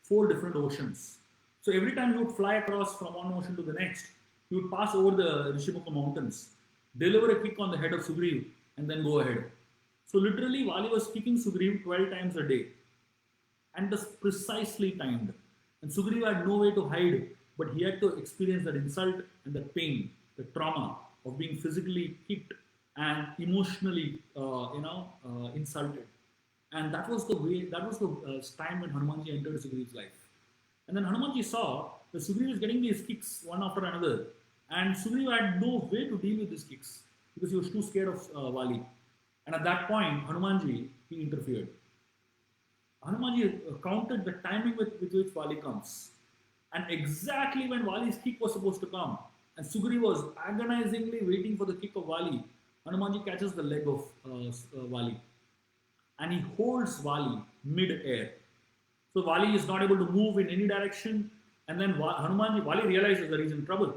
four different oceans. So every time he would fly across from one ocean to the next, he would pass over the Rishimukha mountains, deliver a kick on the head of Sugriv, and then go ahead. So literally, Vali was kicking Sugriv 12 times a day, and was precisely timed. And Sugriva had no way to hide, but he had to experience that insult and that pain, the trauma of being physically kicked and emotionally, insulted. And that was the way, that was the time when Hanumanji entered Sugriv's life. And then Hanumanji saw that Sugriva is getting these kicks one after another, and Sugriva had no way to deal with these kicks because he was too scared of Vali. And at that point, Hanumanji, he interfered. Hanumanji counted the timing with which Vali comes. And exactly when Vali's kick was supposed to come, and Sugriva was agonizingly waiting for the kick of Vali, Hanumanji catches the leg of Vali. And he holds Vali mid-air. So Vali is not able to move in any direction. And then Vali realizes that he's in trouble.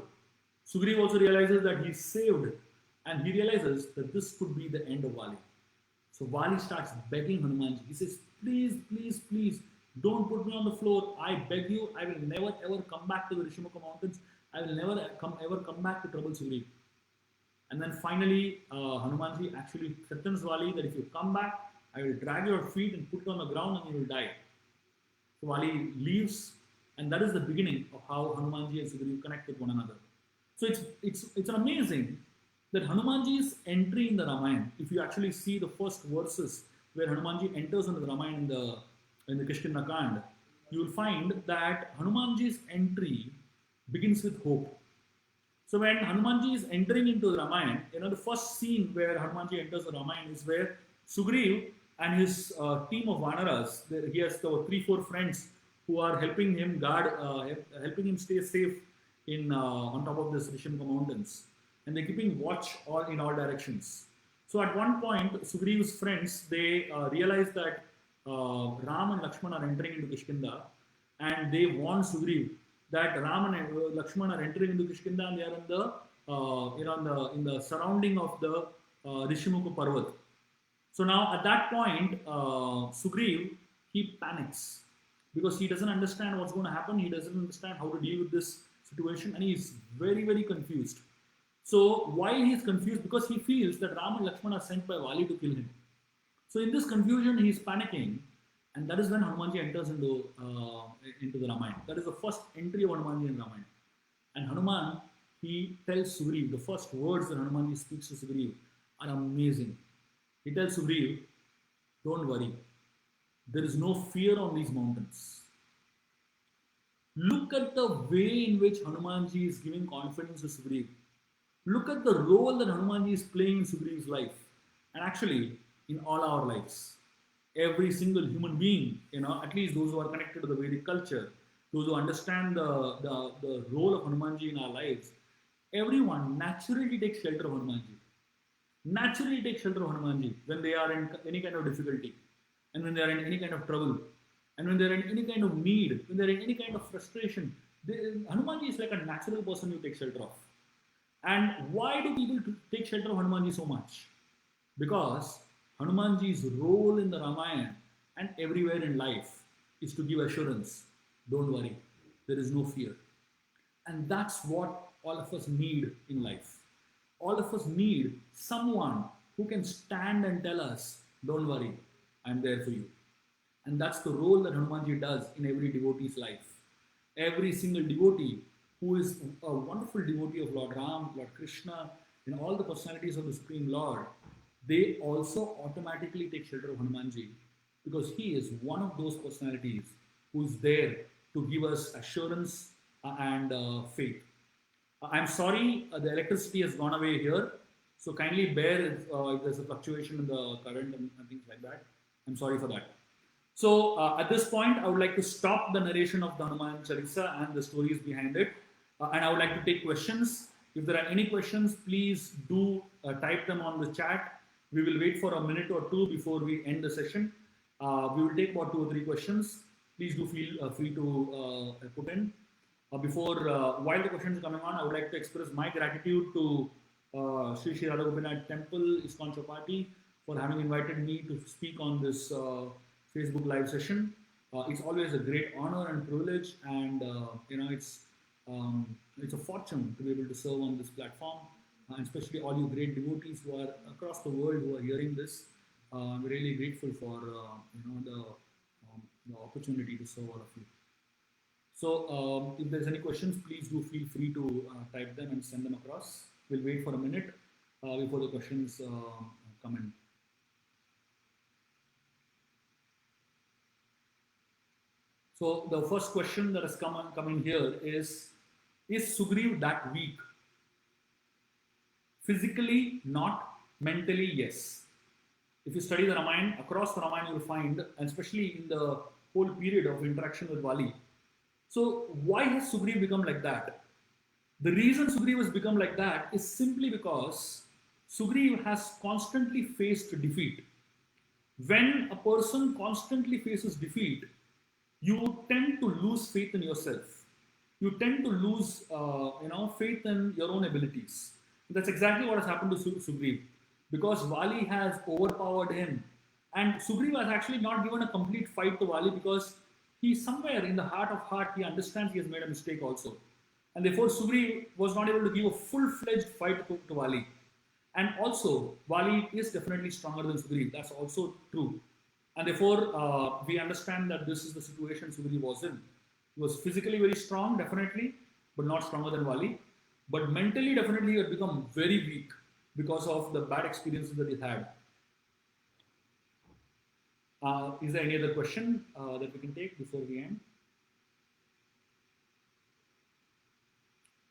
Sugriva also realizes that he's saved. And he realizes that this could be the end of Vali. So Vali starts begging Hanumanji. He says, please, please, please, don't put me on the floor. I beg you, I will never ever come back to the Rishimukha mountains. I will never ever come back to trouble Sugriva. And then finally, Hanumanji actually threatens Vali that if you come back, I will drag your feet and put you on the ground and you will die. So Vali leaves, and that is the beginning of how Hanumanji and Sugriva connect with one another. So it's amazing that Hanumanji's entry in the Ramayana, if you actually see the first verses where Hanumanji enters into the Ramayana in the Kishkinda Kand, you will find that Hanumanji's entry begins with hope. So when Hanumanji is entering into the Ramayana, the first scene where Hanumanji enters the Ramayana is where Sugriv and his team of Vanaras, he has 3-4 friends who are helping him guard, helping him stay safe on top of this Rishimukha mountains. And they're keeping watch in all directions. So at one point, Sugriv's friends, they realize that Ram and Lakshman are entering into Kishkinda, and they warn Sugriv that Ram and Lakshman are entering into Kishkinda, and they are in the surrounding of the Rishimukha Parvat. So now at that point, Sugriv, he panics because he doesn't understand what's going to happen. He doesn't understand how to deal with this situation, and he's very, very confused. So why he is confused? Because he feels that Ram and Lakshman are sent by Vali to kill him. So in this confusion, he is panicking, and that is when Hanumanji enters into the Ramayana. That is the first entry of Hanumanji in Ramayana. And Hanuman, he tells Sugriv, the first words that Hanumanji speaks to Sugriv are amazing. He tells Sugriv, don't worry, there is no fear on these mountains. Look at the way in which Hanumanji is giving confidence to Sugriv. Look at the role that Hanumanji is playing in Sugriv's life, and actually in all our lives. Every single human being, at least those who are connected to the Vedic culture, those who understand the role of Hanumanji in our lives, everyone naturally takes shelter of Hanumanji. Naturally takes shelter of Hanumanji when they are in any kind of difficulty, and when they are in any kind of trouble, and when they are in any kind of need, when they are in any kind of frustration. Hanumanji is like a natural person you take shelter of. And why do people take shelter of Hanumanji so much? Because Hanumanji's role in the Ramayana and everywhere in life is to give assurance. Don't worry, there is no fear. And that's what all of us need in life. All of us need someone who can stand and tell us, don't worry, I'm there for you. And that's the role that Hanumanji does in every devotee's life. Every single devotee who is a wonderful devotee of Lord Ram, Lord Krishna, and all the personalities of the Supreme Lord, they also automatically take shelter of Hanumanji because he is one of those personalities who is there to give us assurance and faith. I'm sorry, the electricity has gone away here. So kindly bear if there's a fluctuation in the current and things like that. I'm sorry for that. So at this point, I would like to stop the narration of the Hanuman Chalisa and the stories behind it, and I would like to take questions. If there are any questions, please do type them on the chat. We will wait for a minute or two before we end the session. We will take about 2 or 3 questions. Please do feel free to put in. While the questions are coming on, I would like to express my gratitude to Sri Sri Radha Gopinath Temple, ISKCON Chowpatty, for having invited me to speak on this Facebook live session. It's always a great honor and privilege, and it's a fortune to be able to serve on this platform, and especially all you great devotees who are across the world who are hearing this. I'm really grateful for the opportunity to serve all of you. So if there's any questions, please do feel free to type them and send them across. We'll wait for a minute before the questions come in. So the first question that has come in here is Sugriv that weak? Physically, not. Mentally, yes. If you study the Ramayana, across the Ramayana you will find, and especially in the whole period of interaction with Vali. So why has Sugriv become like that? The reason Sugriv has become like that is simply because Sugriv has constantly faced defeat. When a person constantly faces defeat, you tend to lose faith in yourself. You tend to lose, faith in your own abilities. That's exactly what has happened to Sugriv, because Vali has overpowered him, and Sugriv has actually not given a complete fight to Vali because he somewhere in the heart of heart he understands he has made a mistake also, and therefore Sugriv was not able to give a full-fledged fight to Vali. And also, Vali is definitely stronger than Sugriv. That's also true. And therefore, we understand that this is the situation Sugriv was in. He was physically very strong, definitely, but not stronger than Vali. But mentally, definitely, he had become very weak because of the bad experiences that he had. Is there any other question that we can take before we end?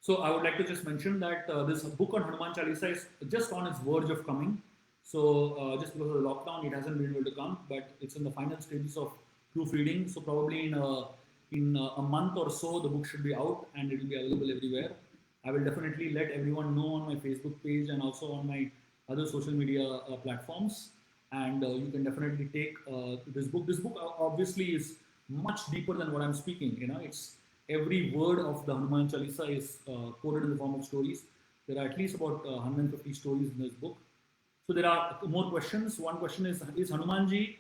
So I would like to just mention that this book on Hanuman Chalisa is just on its verge of coming. So just because of the lockdown, it hasn't been able to come, but it's in the final stages of proofreading. So probably in a month or so, the book should be out and it will be available everywhere. I will definitely let everyone know on my Facebook page and also on my other social media platforms. And you can definitely take this book. This book obviously is much deeper than what I'm speaking. It's every word of the Hanuman Chalisa is quoted in the form of stories. There are at least about 150 stories in this book. So there are more questions. One question is Hanumanji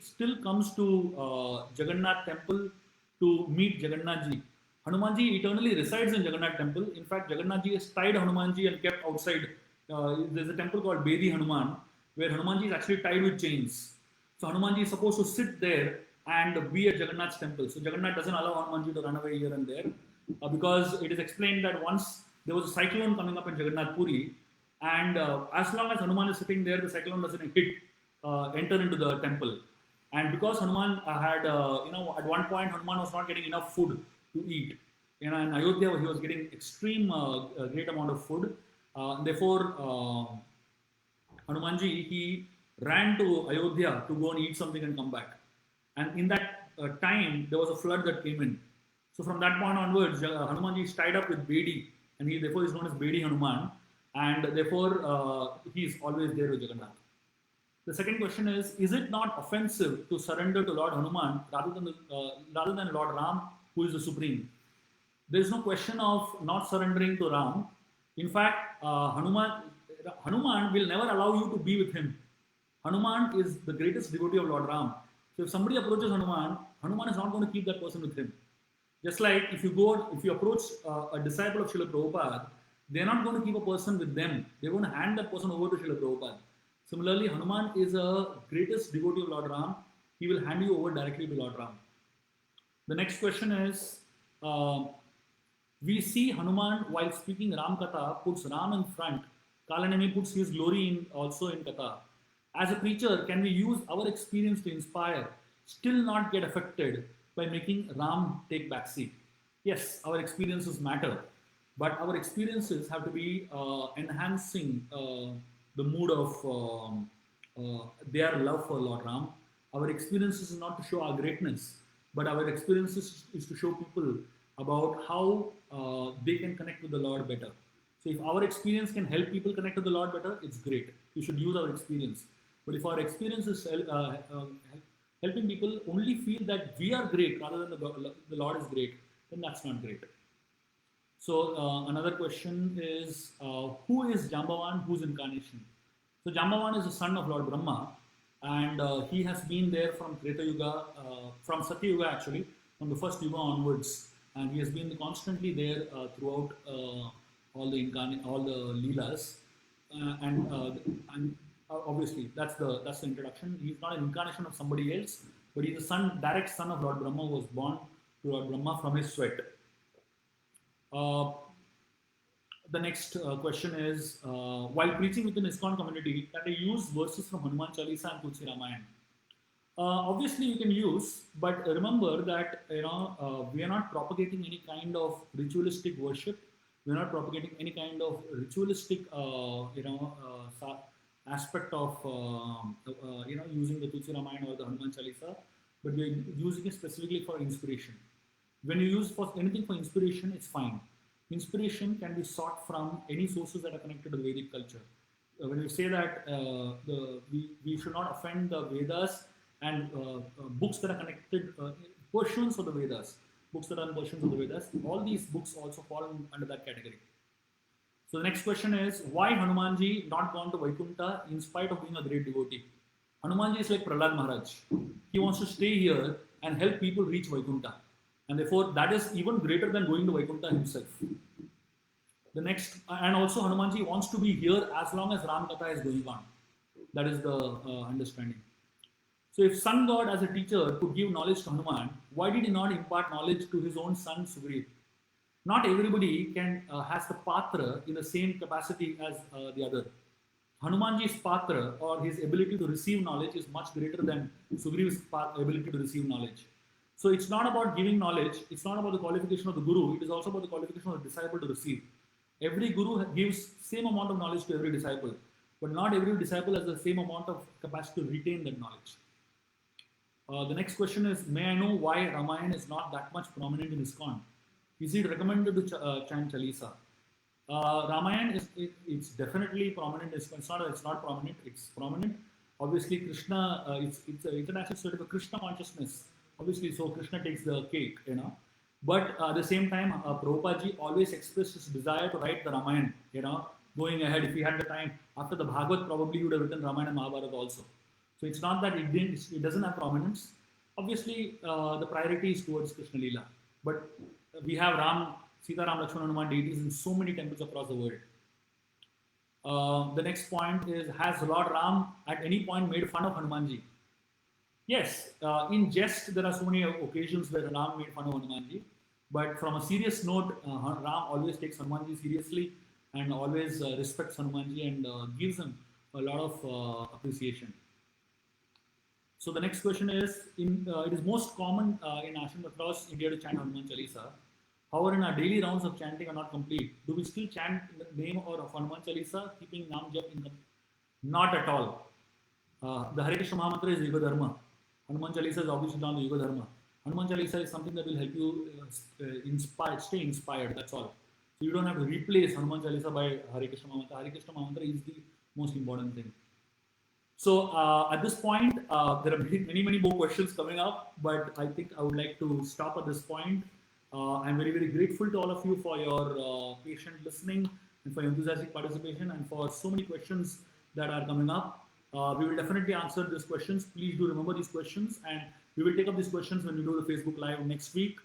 still comes to Jagannath temple to meet Jagannathji? Hanumanji eternally resides in Jagannath temple. In fact, Jagannathji has tied Hanumanji and kept outside. There's a temple called Bedi Hanuman where Hanumanji is actually tied with chains. So Hanumanji is supposed to sit there and be at Jagannath's temple. So Jagannath doesn't allow Hanumanji to run away here and there because it is explained that once there was a cyclone coming up in Jagannath Puri, and as long as Hanuman is sitting there, the cyclone doesn't enter into the temple. And because Hanuman had, at one point Hanuman was not getting enough food to eat. In Ayodhya, he was getting extreme great amount of food. Therefore, Hanumanji, he ran to Ayodhya to go and eat something and come back. And in that time, there was a flood that came in. So from that point onwards, Hanumanji is tied up with Bedi, and therefore is known as Bedi Hanuman, and therefore he is always there with Jagannath. The second question is it not offensive to surrender to Lord Hanuman rather than Lord Ram, who is the supreme? There is no question of not surrendering to Ram. In fact, Hanuman will never allow you to be with him. Hanuman is the greatest devotee of Lord Ram. So if somebody approaches Hanuman, Hanuman is not going to keep that person with him. Just like if you approach a disciple of Srila Prabhupada, they're not going to keep a person with them. They're going to hand that person over to Srila Prabhupada. Similarly, Hanuman is a greatest devotee of Lord Ram. He will hand you over directly to Lord Ram. The next question is, we see Hanuman while speaking Ram Katha puts Ram in front. Kalanemi puts his glory also in Katha. As a preacher, can we use our experience to inspire, still not get affected by making Ram take backseat? yes, our experiences matter, but our experiences have to be enhancing the mood of their love for Lord Ram. Our experiences is not to show our greatness, but our experiences is to show people about how they can connect with the Lord better. So if our experience can help people connect with the Lord better, it's great. We should use our experience. But if our experience is helping people only feel that we are great rather than the Lord is great, then that's not great. So another question is, who is Jambavan? Whose incarnation? So Jambavan is the son of Lord Brahma, and he has been there from Treta Yuga, from Satya Yuga actually, from the first Yuga onwards, and he has been constantly there throughout all the leelas, and obviously that's the introduction. He's not an incarnation of somebody else, but he's the direct son of Lord Brahma, who was born to Lord Brahma from his sweat. Uh, the next question is, while preaching within ISKCON community, can I use verses from Hanuman Chalisa and Tulsi Ramayana? Obviously, you can use, but remember that we are not propagating any kind of ritualistic worship. We are not propagating any kind of ritualistic, aspect of using the Tulsi Ramayana or the Hanuman Chalisa, but we are using it specifically for inspiration. When you use for anything for inspiration, it's fine. Inspiration can be sought from any sources that are connected to the Vedic culture. When we say that we should not offend the Vedas and books that are connected, portions of the Vedas, books that are portions of the Vedas, all these books also fall under that category. So the next question is, why Hanumanji not gone to Vaikuntha in spite of being a great devotee? Hanumanji is like Prahlad Maharaj. He wants to stay here and help people reach Vaikuntha. And therefore, that is even greater than going to Vaikuntha himself. The next, and also Hanumanji wants to be here as long as Ram Katha is going on. That is the understanding. So if Sun God as a teacher could give knowledge to Hanuman, why did he not impart knowledge to his own son Sugriv? Not everybody has the patra in the same capacity as the other. Hanumanji's patra, or his ability to receive knowledge, is much greater than Sugriv's ability to receive knowledge. So it's not about giving knowledge, it's not about the qualification of the guru, it is also about the qualification of the disciple to receive. Every guru gives same amount of knowledge to every disciple, but not every disciple has the same amount of capacity to retain that knowledge. The next question is, may I know why Ramayana is not that much prominent in ISKCON? Is it recommended to chant Chalisa? Ramayana it's definitely prominent. It's not prominent. It's prominent. Obviously, Krishna. It's an international sort of a Krishna consciousness. Obviously, so Krishna takes the cake, But at the same time, Prabhupada ji always expressed his desire to write the Ramayana. Going ahead, if he had the time after the Bhagavad, probably he would have written Ramayana and Mahabharata also. So it's not that it doesn't have prominence. Obviously, the priority is towards Krishna Leela. But we have Sita, Ram, Lakshmana, Hanuman deities in so many temples across the world. The next point is, has Lord Ram at any point made fun of Hanumanji? Yes, in jest, there are so many occasions where Ram made fun of Hanumanji. But from a serious note, Ram always takes Hanumanji seriously and always respects Hanumanji and gives him a lot of appreciation. So the next question is, it is most common in ashram across India to chant Hanuman Chalisa. However, in our daily rounds of chanting are not complete. Do we still chant the name of Hanuman Chalisa, keeping Nam Jap in? Not at all. The Hare Krishna Mahamantra is Yuga Dharma. Hanuman Chalisa is obviously not the Yuga Dharma. Hanuman Chalisa is something that will help you stay inspired, that's all. So you don't have to replace Hanuman Chalisa by Hare Krishna Mahamantra. Hare Krishna Mahamantra is the most important thing. So at this point, there are many more questions coming up, but I think I would like to stop at this point. I'm very, very grateful to all of you for your patient listening and for your enthusiastic participation and for so many questions that are coming up. We will definitely answer these questions. Please do remember these questions, and we will take up these questions when we do the Facebook Live next week.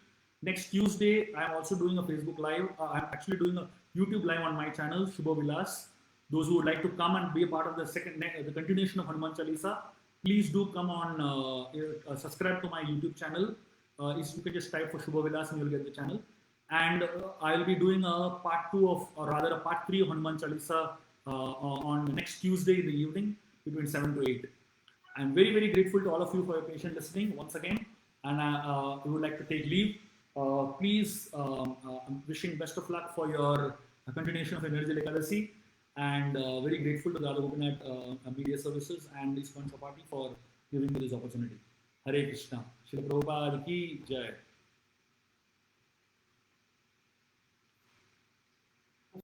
Next Tuesday, I'm also doing a Facebook Live. I'm actually doing a YouTube Live on my channel, Shubha Vilas. Those who would like to come and be a part of the continuation of Hanuman Chalisa, please do come on, subscribe to my YouTube channel. You can just type for Shubha Vilas and you'll get the channel. And I'll be doing a part 2 of, or rather a part 3 of Hanuman Chalisa on next Tuesday in the evening between 7 to 8. I'm very, very grateful to all of you for your patient listening once again. And we would like to take leave. Please, I'm wishing best of luck for your continuation of Energy Ekadasi, and very grateful to Radha Gopinath Media Services and ISKCON Chapati for giving me this opportunity. Hare Krishna. Srila Prabhupada ki Jai.